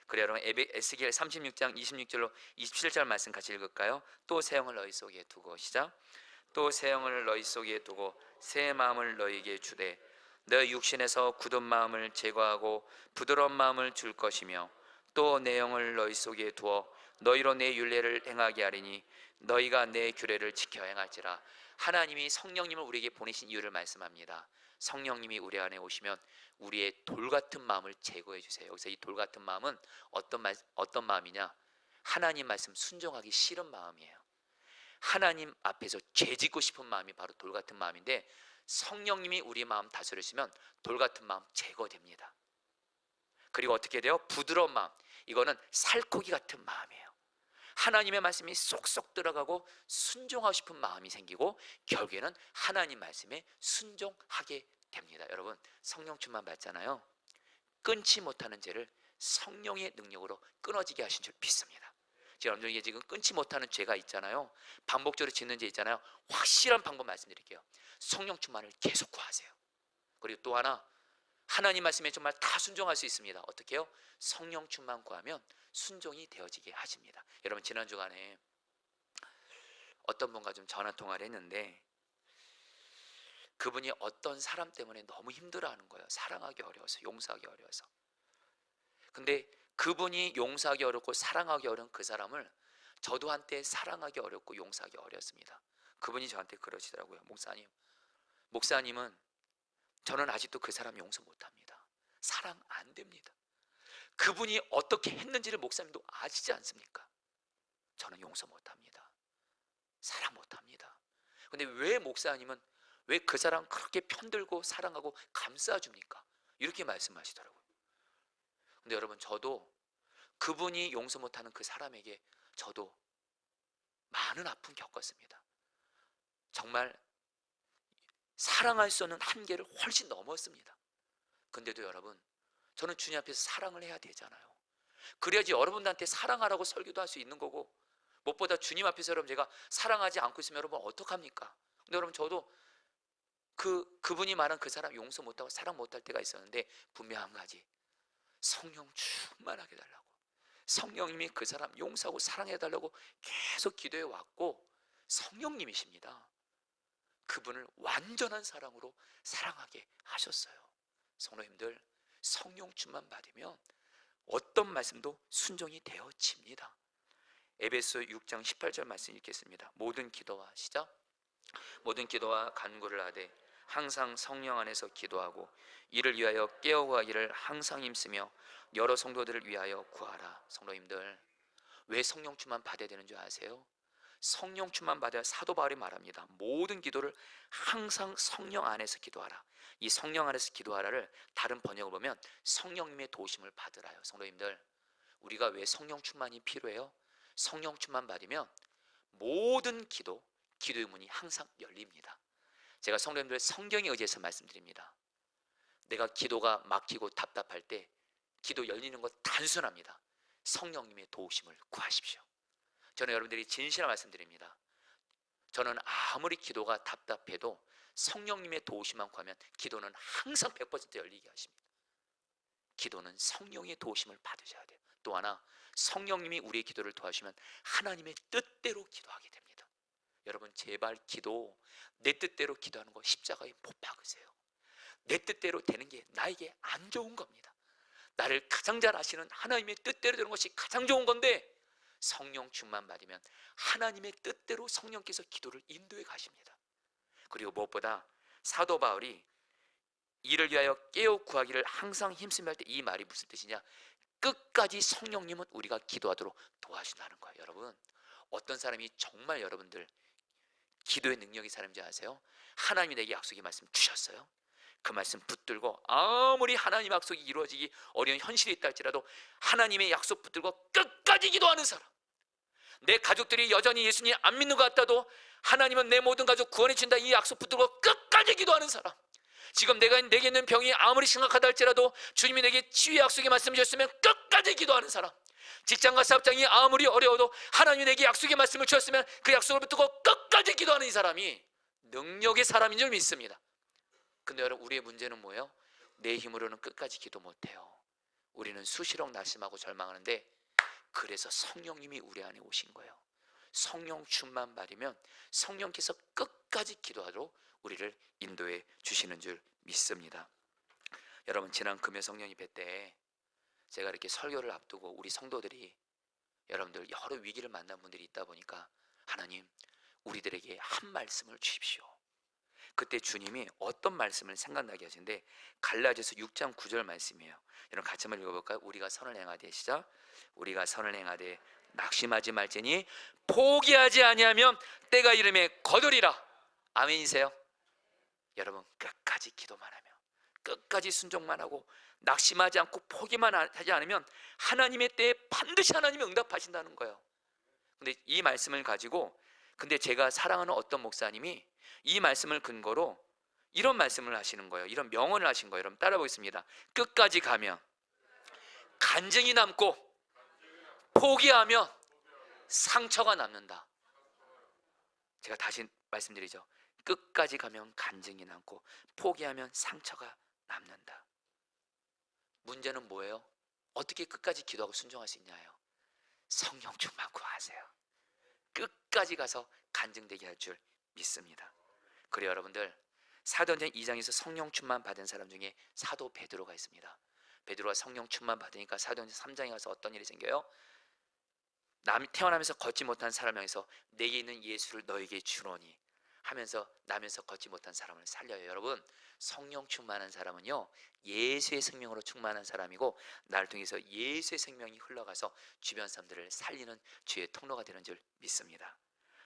그래, 여러분, 에스겔 36장 26절로 27절 말씀 같이 읽을까요? 또 새 영을 너희 속에 두고, 시작. 또 새 영을 너희 속에 두고 새 마음을 너희에게 주되 너희 육신에서 굳은 마음을 제거하고 부드러운 마음을 줄 것이며 또 내 영을 너희 속에 두어 너희로 내 율례를 행하게 하리니 너희가 내 규례를 지켜 행할지라. 하나님이 성령님을 우리에게 보내신 이유를 말씀합니다. 성령님이 우리 안에 오시면 우리의 돌 같은 마음을 제거해 주세요. 여기서 이 돌 같은 마음은 어떤 마음이냐? 하나님 말씀 순종하기 싫은 마음이에요. 하나님 앞에서 죄 짓고 싶은 마음이 바로 돌 같은 마음인데, 성령님이 우리 마음 다스리시면 돌 같은 마음 제거됩니다. 그리고 어떻게 돼요? 부드러운 마음, 이거는 살코기 같은 마음이에요. 하나님의 말씀이 쏙쏙 들어가고 순종하고 싶은 마음이 생기고 결국에는 하나님 말씀에 순종하게 됩니다. 여러분, 성령 충만 받잖아요. 끊지 못하는 죄를 성령의 능력으로 끊어지게 하신 줄 믿습니다. 여러분들에게 지금 끊지 못하는 죄가 있잖아요. 반복적으로 짓는 죄 있잖아요. 확실한 방법 말씀드릴게요. 성령 충만을 계속 구하세요. 그리고 또 하나, 하나님 말씀에 정말 다 순종할 수 있습니다. 어떻게 해요? 성령 충만 구하면 순종이 되어지게 하십니다. 여러분, 지난 주간에 어떤 분과 좀 전화 통화를 했는데 그분이 어떤 사람 때문에 너무 힘들어하는 거예요. 사랑하기 어려워서, 용서하기 어려워서. 근데 그분이 용서하기 어렵고 사랑하기 어려운 그 사람을 저도 한때 사랑하기 어렵고 용서하기 어렵습니다. 그분이 저한테 그러시더라고요. 목사님은 저는 아직도 그 사람 용서 못합니다. 사랑 안 됩니다. 그분이 어떻게 했는지를 목사님도 아시지 않습니까? 저는 용서 못합니다. 사랑 못합니다. 근데 왜 목사님은 왜 그 사람 그렇게 편들고 사랑하고 감싸줍니까? 이렇게 말씀하시더라고요. 근데 여러분, 저도 그분이 용서 못하는 그 사람에게 저도 많은 아픔 겪었습니다. 정말 사랑할 수 없는 한계를 훨씬 넘었습니다. 근데도 여러분, 저는 주님 앞에서 사랑을 해야 되잖아요. 그래야지 여러분들한테 사랑하라고 설교도 할 수 있는 거고, 무엇보다 주님 앞에서 여러분 제가 사랑하지 않고 있으면 여러분 어떡합니까? 근데 여러분, 저도 그분이 말한 그 사람 용서 못하고 사랑 못할 때가 있었는데 분명 한 가지, 성령 충만하게 달라고, 성령님이 그 사람 용서하고 사랑해달라고 계속 기도해 왔고, 성령님이십니다. 그분을 완전한 사랑으로 사랑하게 하셨어요. 성도님들, 성령 충만 받으면 어떤 말씀도 순종이 되어집니다. 에베소 6장 18절 말씀 읽겠습니다. 모든 기도와 시작. 모든 기도와 간구를 하되 항상 성령 안에서 기도하고 이를 위하여 깨어 구하기를 항상 힘쓰며 여러 성도들을 위하여 구하라. 성도님들, 왜 성령 충만 받아야 되는 줄 아세요? 성령 충만 받아야 사도 바울이 말합니다. 모든 기도를 항상 성령 안에서 기도하라. 이 성령 안에서 기도하라를 다른 번역을 보면 성령님의 도우심을 받으라요. 성도님들, 우리가 왜 성령 충만이 필요해요? 성령 충만 받으면 모든 기도의 문이 항상 열립니다. 제가 성도님들 성경에 의지해서 말씀드립니다. 내가 기도가 막히고 답답할 때 기도 열리는 것 단순합니다. 성령님의 도우심을 구하십시오. 저는 여러분들이 진실한 말씀드립니다. 저는 아무리 기도가 답답해도 성령님의 도우심만 구하면 기도는 항상 100% 열리게 하십니다. 기도는 성령의 도우심을 받으셔야 돼요. 또 하나, 성령님이 우리의 기도를 도와주시면 하나님의 뜻대로 기도하게 됩니다. 여러분, 제발 기도, 내 뜻대로 기도하는 거 십자가에 못 박으세요. 내 뜻대로 되는 게 나에게 안 좋은 겁니다. 나를 가장 잘 아시는 하나님의 뜻대로 되는 것이 가장 좋은 건데, 성령 충만 받으면 하나님의 뜻대로 성령께서 기도를 인도해 가십니다. 그리고 무엇보다 사도 바울이 이를 위하여 깨어 구하기를 항상 힘쓰며 할 때 이 말이 무슨 뜻이냐? 끝까지 성령님은 우리가 기도하도록 도와준다는 거예요. 여러분, 어떤 사람이 정말 여러분들 기도의 능력이 사람인지 아세요? 하나님이 내게 약속의 말씀 주셨어요. 그 말씀 붙들고 아무리 하나님 약속이 이루어지기 어려운 현실이 있다 할지라도 하나님의 약속 붙들고 끝까지 기도하는 사람, 내 가족들이 여전히 예수님 안 믿는 것 같아도 하나님은 내 모든 가족 구원해 준다, 이 약속 붙들고 끝까지 기도하는 사람, 지금 내게 있는 병이 아무리 심각하다 할지라도 주님이 내게 치유의 약속의 말씀 주셨으면 끝까지 기도하는 사람, 직장과 사업장이 아무리 어려워도 하나님이 내게 약속의 말씀을 주셨으면 그 약속을 붙들고 끝까지 기도하는 이 사람이 능력의 사람인 줄 믿습니다. 근데 여러분, 우리의 문제는 뭐예요? 내 힘으로는 끝까지 기도 못해요. 우리는 수시로 낙심하고 절망하는데, 그래서 성령님이 우리 안에 오신 거예요. 성령 충만 받으면 성령께서 끝까지 기도하도록 우리를 인도해 주시는 줄 믿습니다. 여러분, 지난 금요 성령 예배 때 제가 이렇게 설교를 앞두고 우리 성도들이, 여러분들 여러 위기를 만난 분들이 있다 보니까 하나님, 우리들에게 한 말씀을 주십시오. 그때 주님이 어떤 말씀을 생각나게 하시는데, 갈라디아서 6장 9절 말씀이에요. 여러분 같이 한번 읽어볼까요? 우리가 선을 행하되, 시작. 우리가 선을 행하되 낙심하지 말지니 포기하지 아니하면 때가 이름에 거두리라. 아멘이세요? 여러분, 끝까지 기도만 하며 끝까지 순종만 하고 낙심하지 않고 포기만 하지 않으면 하나님의 때에 반드시 하나님이 응답하신다는 거예요. 근데 이 말씀을 가지고, 근데 제가 사랑하는 어떤 목사님이 이 말씀을 근거로 이런 말씀을 하시는 거예요. 이런 명언을 하신 거예요. 여러분 따라 보겠습니다. 끝까지 가면 간증이 남고 포기하면 상처가 남는다. 제가 다시 말씀드리죠. 끝까지 가면 간증이 남고 포기하면 상처가 남는다. 문제는 뭐예요? 어떻게 끝까지 기도하고 순종할 수 있냐요? 성령 충만 구하세요. 끝까지 가서 간증되게 할 줄 믿습니다. 그래요, 여러분들, 사도행전 2장에서 성령 충만 받은 사람 중에 사도 베드로가 있습니다. 베드로가 성령 충만 받으니까 사도행전 3장에 가서 어떤 일이 생겨요? 태어나면서 걷지 못한 사람 향해서 내게 있는 예수를 너에게 주노니 하면서 나면서 걷지 못한 사람을 살려요. 여러분, 성령 충만한 사람은요, 예수의 생명으로 충만한 사람이고, 나를 통해서 예수의 생명이 흘러가서 주변 사람들을 살리는 주의 통로가 되는 줄 믿습니다.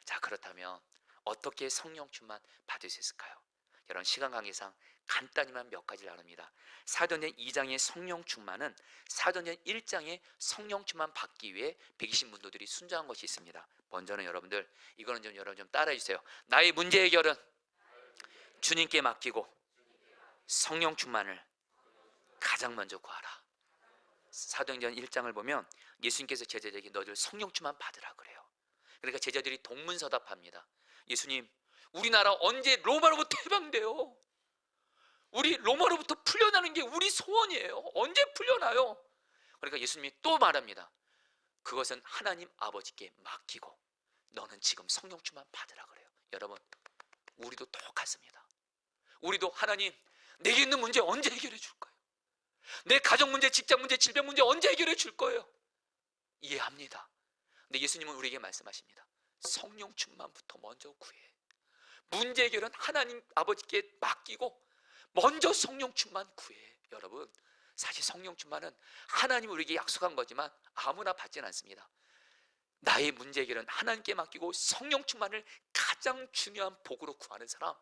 자, 그렇다면 어떻게 성령 충만 받을 수 있을까요? 여러분, 시간 관계상 간단히만 몇 가지를 나눕니다. 사도행전 2장의 성령 충만은 사도행전 1장의 성령 충만 받기 위해 120문도들이 순종한 것이 있습니다. 먼저는 여러분들, 이거는 여러분 좀 따라해 주세요. 나의 문제 해결은 주님께 맡기고 성령 충만을 가장 먼저 구하라. 사도행전 1장을 보면 예수님께서 제자들에게 너희들 성령 충만 받으라 그래요. 그러니까 제자들이 동문서답합니다. 예수님, 우리나라 언제 로마로부터 해방돼요? 우리 로마로부터 풀려나는 게 우리 소원이에요. 언제 풀려나요? 그러니까 예수님이 또 말합니다. 그것은 하나님 아버지께 맡기고 너는 지금 성령 충만 받으라 그래요. 여러분, 우리도 똑같습니다. 우리도 하나님, 내게 있는 문제 언제 해결해 줄 거예요? 내 가정 문제, 직장 문제, 질병 문제 언제 해결해 줄 거예요? 이해합니다. 근데 예수님은 우리에게 말씀하십니다. 성령 충만부터 먼저 구해. 문제 해결은 하나님 아버지께 맡기고 먼저 성령 충만 구해. 여러분, 사실 성령 충만은 하나님이 우리에게 약속한 거지만 아무나 받지는 않습니다. 나의 문제 해결은 하나님께 맡기고 성령 충만을 가장 중요한 복으로 구하는 사람,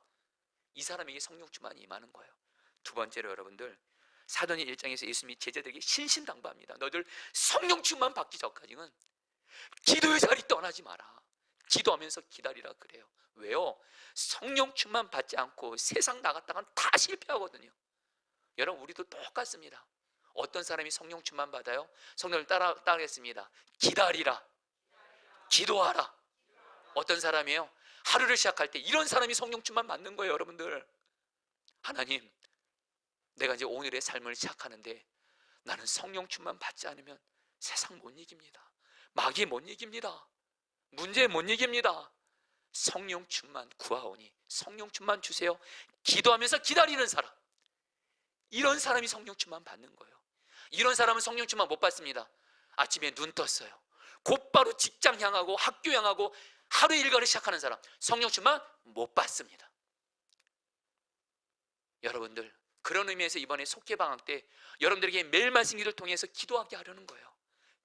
이 사람에게 성령 충만이 임하는 거예요. 두 번째로 여러분들, 사도행전 1장에서 예수님이 제자들에게 신신당부합니다. 너희들 성령 충만 받기 전까지는 기도의 자리 떠나지 마라. 기도하면서 기다리라 그래요. 왜요? 성령 충만 받지 않고 세상 나갔다간 다 실패하거든요. 여러분, 우리도 똑같습니다. 어떤 사람이 성령 충만 받아요? 성령을 따르겠습니다. 기다리라, 기도하라. 어떤 사람이에요? 하루를 시작할 때 이런 사람이 성령 충만 받는 거예요. 여러분들, 하나님, 내가 이제 오늘의 삶을 시작하는데 나는 성령 충만 받지 않으면 세상 못 이깁니다. 마귀 못 이깁니다. 문제 못 이깁니다. 성령 충만 구하오니 성령 충만 주세요. 기도하면서 기다리는 사람, 이런 사람이 성령 충만 받는 거예요. 이런 사람은 성령 충만 못 받습니다. 아침에 눈 떴어요, 곧바로 직장 향하고 학교 향하고 하루의 일과를 시작하는 사람, 성령 충만 못 받습니다. 여러분들, 그런 의미에서 이번에 속죄방학 때 여러분들에게 매일 말씀 기도를 통해서 기도하게 하려는 거예요.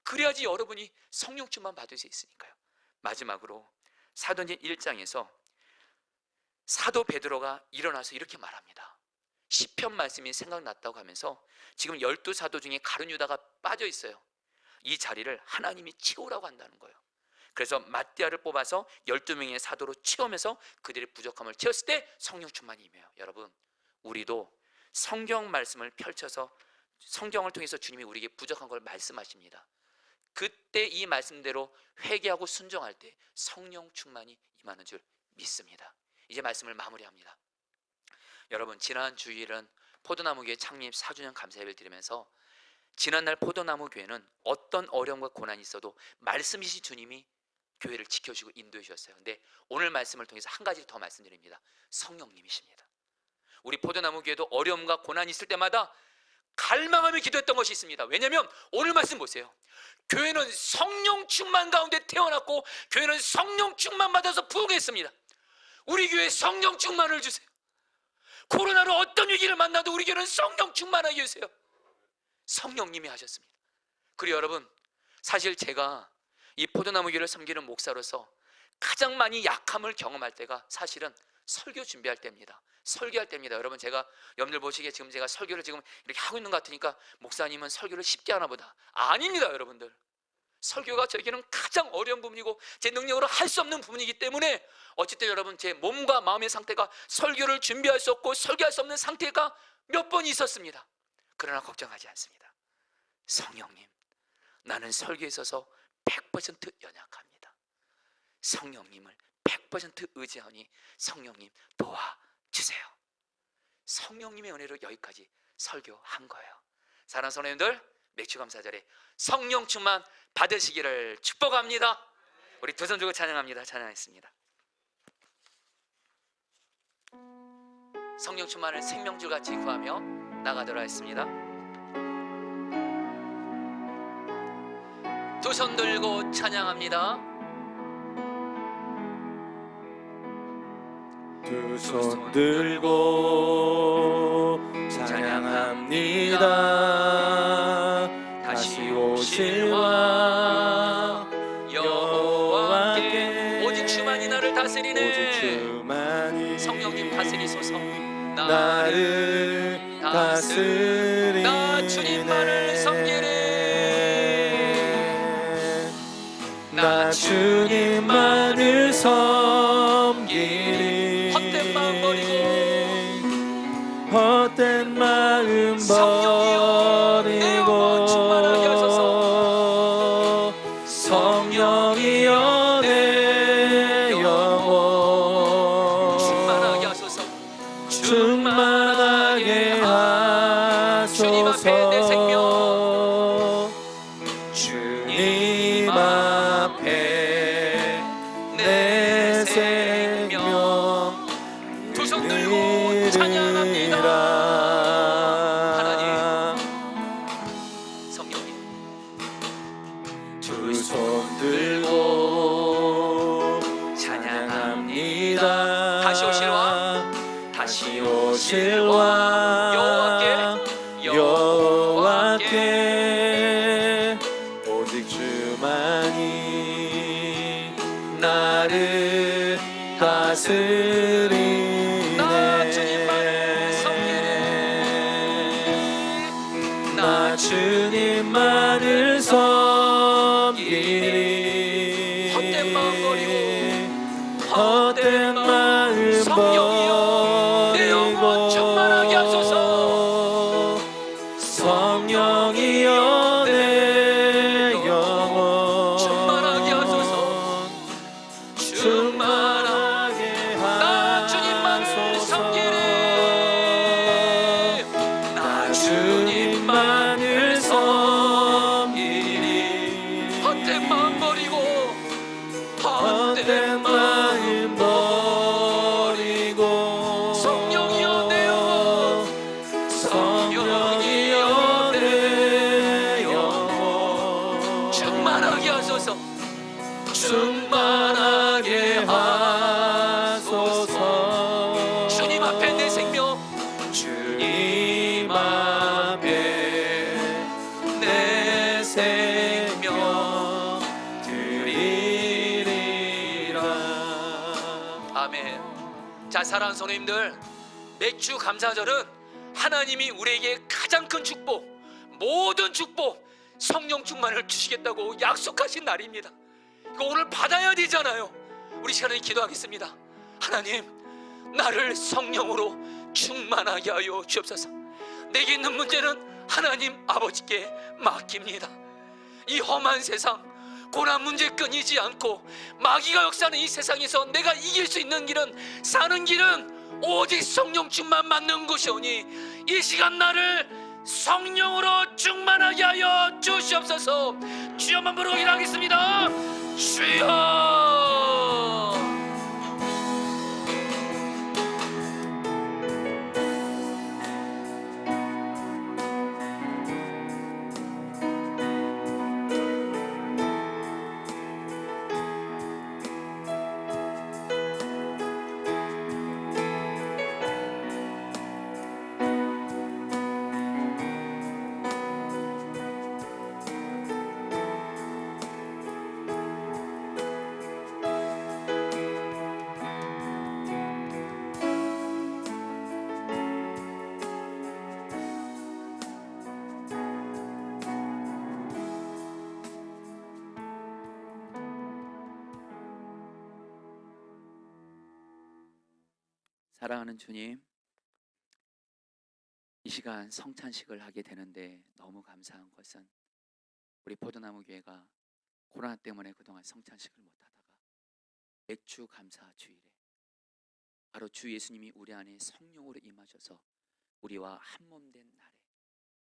그래야지 여러분이 성령 충만 받을 수 있으니까요. 마지막으로 사도행전 1장에서 사도 베드로가 일어나서 이렇게 말합니다. 시편 말씀이 생각났다고 하면서 지금 12사도 중에 가룟 유다가 빠져 있어요. 이 자리를 하나님이 채우라고 한다는 거예요. 그래서 마띠아를 뽑아서 12명의 사도로 채우면서 그들의 부족함을 채웠을 때 성령 충만이 임해요. 여러분, 우리도 성경 말씀을 펼쳐서 성경을 통해서 주님이 우리에게 부족한 걸 말씀하십니다. 그때 이 말씀대로 회개하고 순종할 때 성령 충만이 임하는 줄 믿습니다. 이제 말씀을 마무리합니다. 여러분, 지난 주일은 포도나무 교회 창립 4주년 감사 예배를 드리면서 지난날 포도나무 교회는 어떤 어려움과 고난이 있어도 말씀이신 주님이 교회를 지켜주고 인도해 주셨어요. 근데 오늘 말씀을 통해서 한 가지 더 말씀드립니다. 성령님이십니다. 우리 포도나무 교회도 어려움과 고난이 있을 때마다 갈망하며 기도했던 것이 있습니다. 왜냐하면 오늘 말씀 보세요. 교회는 성령 충만 가운데 태어났고 교회는 성령 충만 받아서 부흥했습니다. 우리 교회에 성령 충만을 주세요. 코로나로 어떤 위기를 만나도 우리 교회는 성령 충만하게 해주세요. 성령님이 하셨습니다. 그리고 여러분, 사실 제가 이 포도나무 교회를 섬기는 목사로서 가장 많이 약함을 경험할 때가 사실은 설교 준비할 때입니다. 설교할 때입니다. 여러분, 제가 여러분들 보시기에 지금 제가 설교를 지금 이렇게 하고 있는 것 같으니까 목사님은 설교를 쉽게 하나 보다. 아닙니다. 여러분들, 설교가 저에게는 가장 어려운 부분이고 제 능력으로 할 수 없는 부분이기 때문에 어쨌든 여러분, 제 몸과 마음의 상태가 설교를 준비할 수 없고 설교할 수 없는 상태가 몇 번 있었습니다. 그러나 걱정하지 않습니다. 성령님, 나는 설교에 있어서 100% 연약합니다. 성령님을 100% 의지하니 성령님 도와주세요. 성령님의 은혜로 여기까지 설교한 거예요. 사랑하는 성도님들, 맥주감사절에 성령 충만 받으시기를 축복합니다. 우리 두 손 들고 찬양합니다. 찬양하겠습니다. 성령 충만을 생명줄같이 구하며 나가도록 하겠습니다. 두 손 들고 찬양합니다. 두 손 들고 찬양합니다. 다시 오실 왕 여호와께 오직 주만이 나를 다스리네. 오직 주만이 성령님 다스리소서. 나를 다스리네. 나 주님만을 섬기네. 나 주님만을 섬기리. 헛된 마음 버리고 헛된 마음 성령이여, 내 영혼 충만하게 하소서. 성령이여, 내 영혼 충만하게 하소서. 충만하게 하소서. 주님 앞에 내 생명, 주님 앞에 내 생명 두 손 들고 찬양합니다. 하나님, 성령님, 두 손 들고 다시 오실 왕 여호와께 오직 주만이 나를 다스리네. 나 주님만을 섬기리. 나 주님만을 섬기리. 헛된 마음 버리고 헛된 마음 성령이여 내 영혼 충만하게 하소서. 성령이여 내 영혼 충만하게 하소서. 충만하게 나 주님만을 하소서. 섬기리. 나 주님만을 섬기리. 헛된 마음 버리고 헛된 마음 버리고 성령이여 내 영혼 성령이여 내 영혼 충만하게 하소서. 충만하게 하소서. 주님 앞에 내 생명 주님 앞에 내 생명 드리리라. 아멘. 자, 사랑하는 성도님들, 맥주 감사절은 하나님이 우리에게 가장 큰 축복, 모든 축복, 성령 충만을 주시겠다고 약속하신 날입니다. 이거 오늘 받아야 되잖아요. 우리 시간에 기도하겠습니다. 하나님, 나를 성령으로 충만하게 하여 주옵소서. 내게 있는 문제는 하나님 아버지께 맡깁니다. 이 험한 세상, 고난 문제 끊이지 않고 마귀가 역사하는 이 세상에서 내가 이길 수 있는 길은, 사는 길은 오직 성령 충만 받는 것이오니 이 시간 나를 성령으로 충만하게 하여 주시옵소서. 주여만 부르고 일하겠습니다. 주여. 사랑하는 주님, 이 시간 성찬식을 하게 되는데 너무 감사한 것은 우리 포도나무 교회가 코로나 때문에 그동안 성찬식을 못하다가 맥주 감사 주일에 바로 주 예수님이 우리 안에 성령으로 임하셔서 우리와 한 몸 된 날에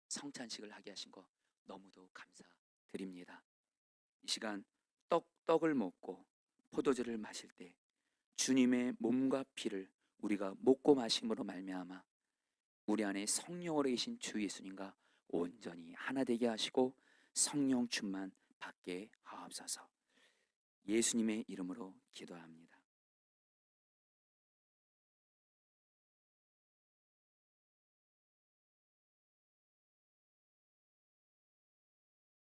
성찬식을 하게 하신 거 너무도 감사드립니다. 이 시간 떡을 먹고 포도주를 마실 때 주님의 몸과 피를 우리가 먹고 마심으로 말미암아 우리 안에 성령으로 계신 주 예수님과 온전히 하나 되게 하시고 성령 충만 받게 하옵소서. 예수님의 이름으로 기도합니다.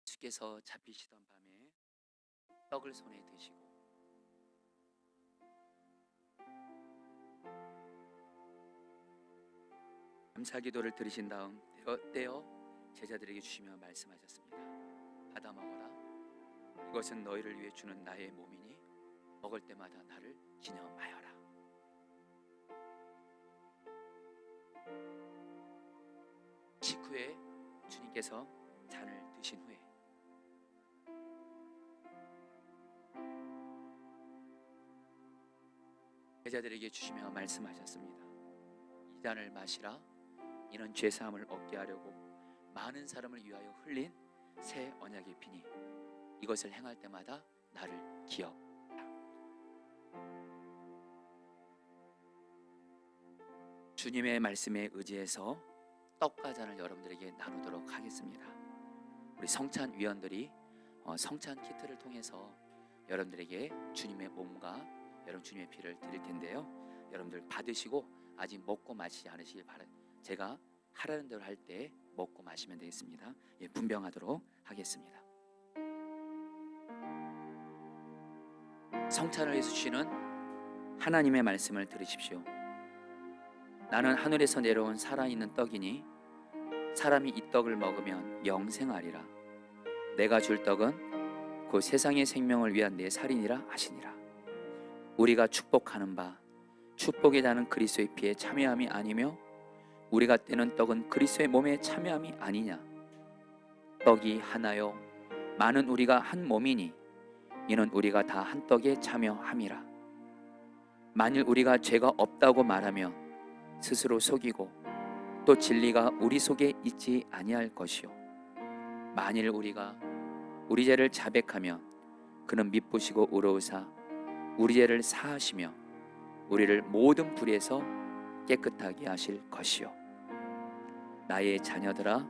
주께서 잡히시던 밤에 떡을 손에 드시고 감사 기도를 들으신 다음 떼어 제자들에게 주시며 말씀하셨습니다. 받아 먹어라. 이것은 너희를 위해 주는 나의 몸이니 먹을 때마다 나를 기념하여라. 식후에 주님께서 잔을 드신 후에 제자들에게 주시며 말씀하셨습니다. 이 잔을 마시라. 이는 죄사함을 얻게 하려고 많은 사람을 위하여 흘린 새 언약의 피니 이것을 행할 때마다 나를 기억하라. 주님의 말씀에 의지해서 떡과 잔을 여러분들에게 나누도록 하겠습니다. 우리 성찬 위원들이 성찬 키트를 통해서 여러분들에게 주님의 몸과 여러분 주님의 피를 드릴 텐데요. 여러분들 받으시고 아직 먹고 마시지 않으시길 바랍니다. 제가 하라는 대로 할 때 먹고 마시면 되겠습니다. 예, 분병하도록 하겠습니다. 성찬을 위해서 주시는 하나님의 말씀을 들으십시오. 나는 하늘에서 내려온 살아있는 떡이니 사람이 이 떡을 먹으면 영생하리라. 내가 줄 떡은 그 세상의 생명을 위한 내 살이니라 하시니라. 우리가 축복하는 바 축복에 다는 그리스도의 피에 참여함이 아니며 우리가 떼는 떡은 그리스도의 몸에 참여함이 아니냐. 떡이 하나요 많은 우리가 한 몸이니 이는 우리가 다 한 떡에 참여함이라. 만일 우리가 죄가 없다고 말하면 스스로 속이고 또 진리가 우리 속에 있지 아니할 것이요 만일 우리가 우리 죄를 자백하면 그는 미쁘시고 의로우사 우리 죄를 사하시며 우리를 모든 불의에서 깨끗하게 하실 것이요 나의 자녀들아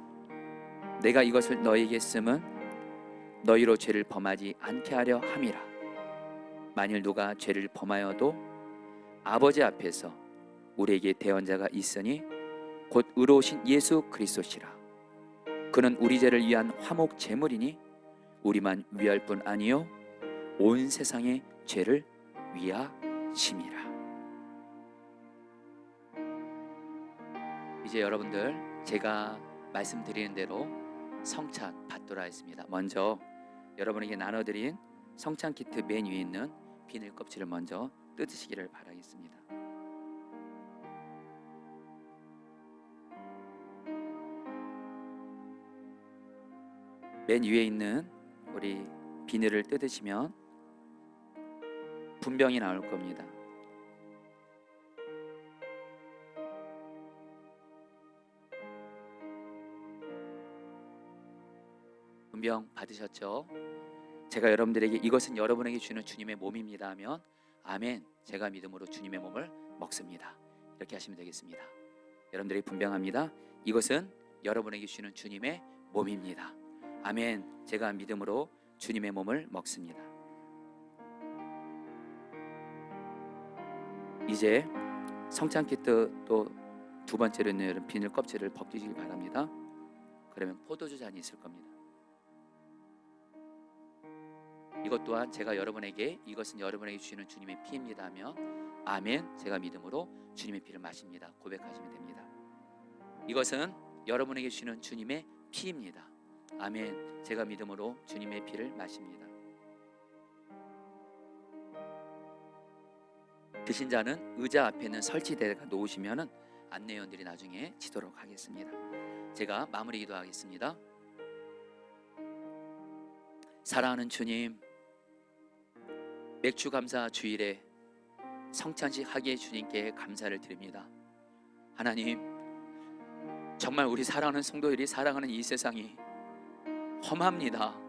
내가 이것을 너희에게 쓰면 너희로 죄를 범하지 않게 하려 함이라. 만일 누가 죄를 범하여도 아버지 앞에서 우리에게 대언자가 있으니 곧 의로우신 예수 그리스도시라. 그는 우리 죄를 위한 화목 제물이니 우리만 위할 뿐 아니요 온 세상의 죄를 위하심이라. 이제 여러분들 제가 말씀드리는 대로 성찬 받도록 하겠습니다. 먼저 여러분에게 나눠드린 성찬 키트 맨 위에 있는 비닐 껍질을 먼저 뜯으시기를 바라겠습니다. 맨 위에 있는 우리 비닐을 뜯으시면 분병이 나올 겁니다. 분병 받으셨죠? 제가 여러분들에게 이것은 여러분에게 주는 주님의 몸입니다 하면 아멘, 제가 믿음으로 주님의 몸을 먹습니다. 이렇게 하시면 되겠습니다. 여러분들이 분병합니다. 이것은 여러분에게 주는 주님의 몸입니다. 아멘, 제가 믿음으로 주님의 몸을 먹습니다. 이제 성찬 키트 또 두 번째로 있는 비닐 껍질을 벗기시기 바랍니다. 그러면 포도주 잔이 있을 겁니다. 이것 또한 제가 여러분에게 이것은 여러분에게 주시는 주님의 피입니다 하면 아멘, 제가 믿음으로 주님의 피를 마십니다. 고백하시면 됩니다. 이것은 여러분에게 주시는 주님의 피입니다. 아멘, 제가 믿음으로 주님의 피를 마십니다. 드신 자는 의자 앞에 있는 설치대가 놓으시면 안내원들이 나중에 치도록 하겠습니다. 제가 마무리 기도하겠습니다. 사랑하는 주님, 맥주 감사 주일에 성찬식 하기에 주님께 감사를 드립니다. 하나님, 정말 우리 사랑하는 성도들이 살아가는 이 세상이 험합니다.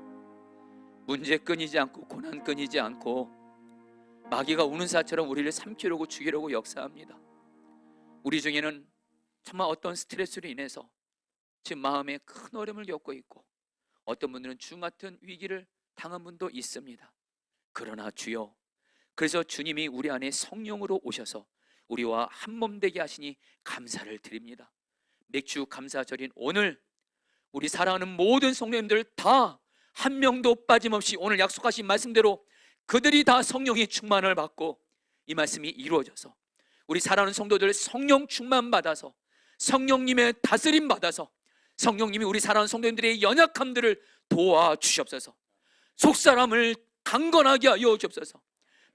문제 끊이지 않고 고난 끊이지 않고 마귀가 우는 사처럼 우리를 삼키려고 죽이려고 역사합니다. 우리 중에는 정말 어떤 스트레스로 인해서 지금 마음에 큰 어려움을 겪고 있고 어떤 분들은 주 같은 위기를 당한 분도 있습니다. 그러나 주여, 그래서 주님이 우리 안에 성령으로 오셔서 우리와 한 몸 되게 하시니 감사를 드립니다. 맥주 감사절인 오늘 우리 사랑하는 모든 성도님들 다 한 명도 빠짐없이 오늘 약속하신 말씀대로 그들이 다 성령의 충만을 받고 이 말씀이 이루어져서 우리 사랑하는 성도들 성령 충만 받아서 성령님의 다스림 받아서 성령님이 우리 사랑하는 성도님들의 연약함들을 도와주시옵소서. 속사람을 강건하게 하여 주옵소서.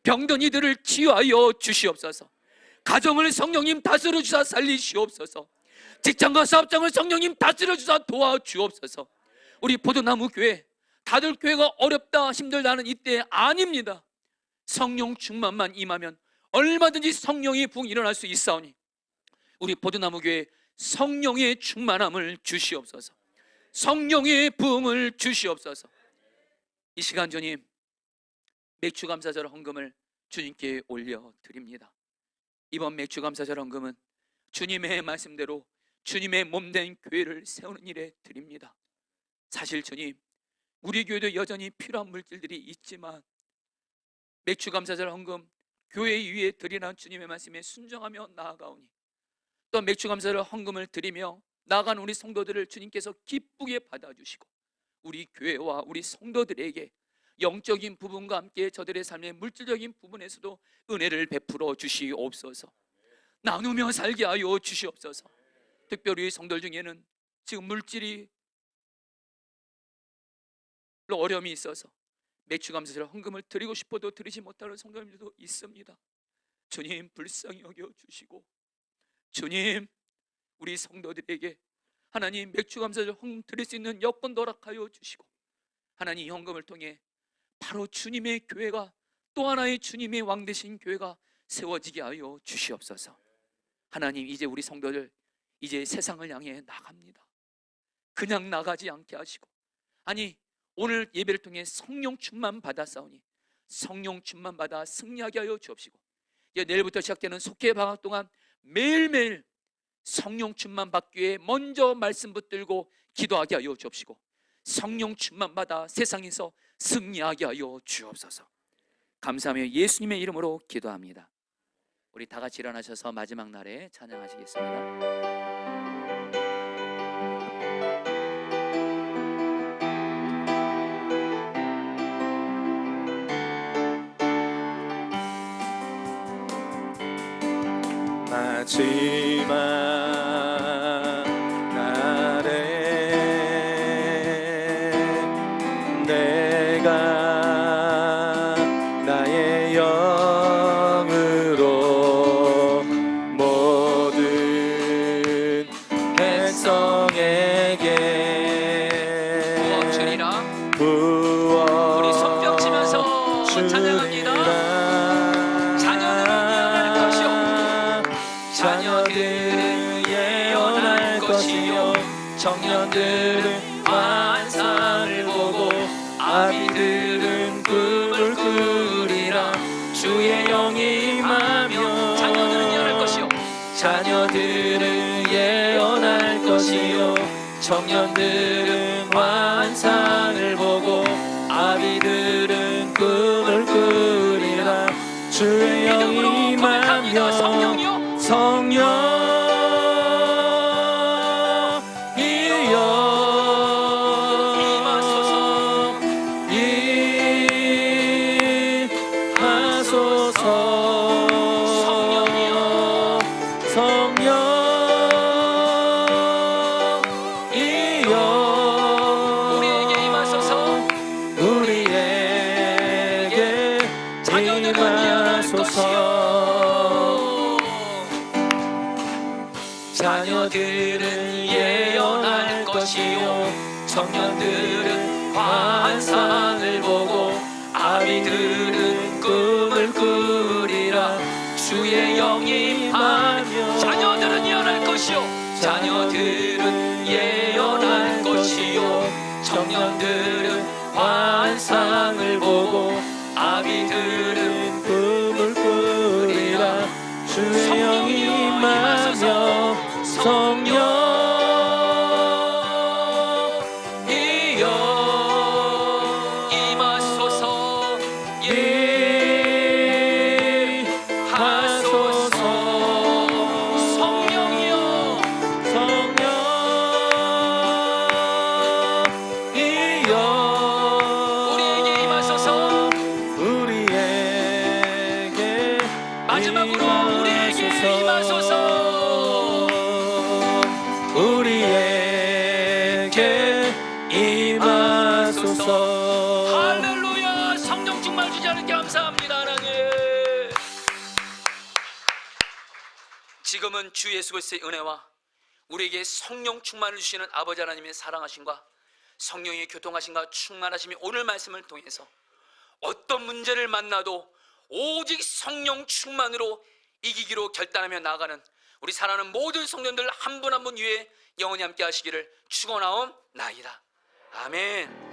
병든 이들을 치유하여 주시옵소서. 가정을 성령님 다스려 주사 살리시옵소서. 직장과 사업장을 성령님 다스려 주사 도와주옵소서. 우리 포도나무 교회 다들 교회가 어렵다 힘들다는 이때 아닙니다. 성령 충만만 임하면 얼마든지 성령의 부흥이 일어날 수 있사오니 우리 포도나무 교회 성령의 충만함을 주시옵소서. 성령의 부흥을 주시옵소서. 이 시간 주님, 맥주 감사절 헌금을 주님께 올려드립니다. 이번 맥주 감사절 헌금은 주님의 말씀대로 주님의 몸된 교회를 세우는 일에 드립니다. 사실 주님, 우리 교회도 여전히 필요한 물질들이 있지만 맥주 감사절 헌금 교회 위에 드리라는 주님의 말씀에 순종하며 나아가오니 또 맥주 감사를 헌금을 드리며 나아간 우리 성도들을 주님께서 기쁘게 받아주시고 우리 교회와 우리 성도들에게 영적인 부분과 함께 저들의 삶의 물질적인 부분에서도 은혜를 베풀어 주시옵소서. 나누며 살게 하여 주시옵소서. 특별히 성도들 중에는 지금 물질이 어려움이 있어서 매출 감사절 헌금을 드리고 싶어도 드리지 못하는 성도님들도 있습니다. 주님 불쌍히 여겨 주시고, 주님 우리 성도들에게 하나님 매출 감사절 헌금 드릴 수 있는 여건도 허락하여 주시고, 하나님 이 헌금을 통해 바로 주님의 교회가, 또 하나의 주님의 왕 되신 교회가 세워지게 하여 주시옵소서. 하나님 이제 우리 성도들 이제 세상을 향해 나갑니다. 그냥 나가지 않게 하시고, 아니 오늘 예배를 통해 성령 충만 받았사오니 성령 충만 받아 승리하게 하여 주옵시고, 이제 내일부터 시작되는 속회 방학 동안 매일매일 성령 충만 받기 위해 먼저 말씀 붙들고 기도하게 하여 주옵시고, 성령 충만 받아 세상에서 승리하게 하여 주옵소서. 감사하며 예수님의 이름으로 기도합니다. 우리 다 같이 일어나셔서 마지막 날에 찬양하시겠습니다. 마지막 날에 내가 나의 영으로 모든 백성에게 부어주리라. 부어 우리 손뼉 치면서 찬양합니다. 자녀들은 예언할 것이요, 청년들은 환상을 보고 아비들은 꿈을 꾸리라. 주의 영이 임하며 자녀들은 예언할 것이요, 자녀들은 예언할 것이요, 청년들은 환상을 보고 아비들은 꿈을 꾸리라. 주의 영이 임하며 성령이요, 성령이여 임하소서, 임하소서. 성령이여, 성령이여 우리에게 임하소서, 우리에게 자녀들은 예언할 것이요, 자녀들은 예언할 것이요, 청년들은 환상을 보고 아비들은 꿈을 꾸리라. 주의 영이 임하며 자녀들은 예언할 것이요, 자녀들은 예언할 것이요, 청년들은 환상을 보고 아비들은 꿈을 꾸리라. 주의 영이 임하며 성령이여 임하소서, 임하소서. 성령이여, 성령이여 우리에게 임하소서, 우리에게 마지막으로 우리에게 임하소서, 우리에게 임하소서. 할렐루야. 성령 충만 주지 않게 감사합니다. 하나님, 지금은 주 예수 그리스도의 은혜와 우리에게 성령 충만을 주시는 아버지 하나님의 사랑하심과 성령의 교통하심과 충만하심이 오늘 말씀을 통해서 어떤 문제를 만나도 오직 성령 충만으로 이기기로 결단하며 나아가는 우리 사랑하는 모든 성도님들 한 분 한 분 위에 영원히 함께 하시기를 축원하옵나이다. 아멘.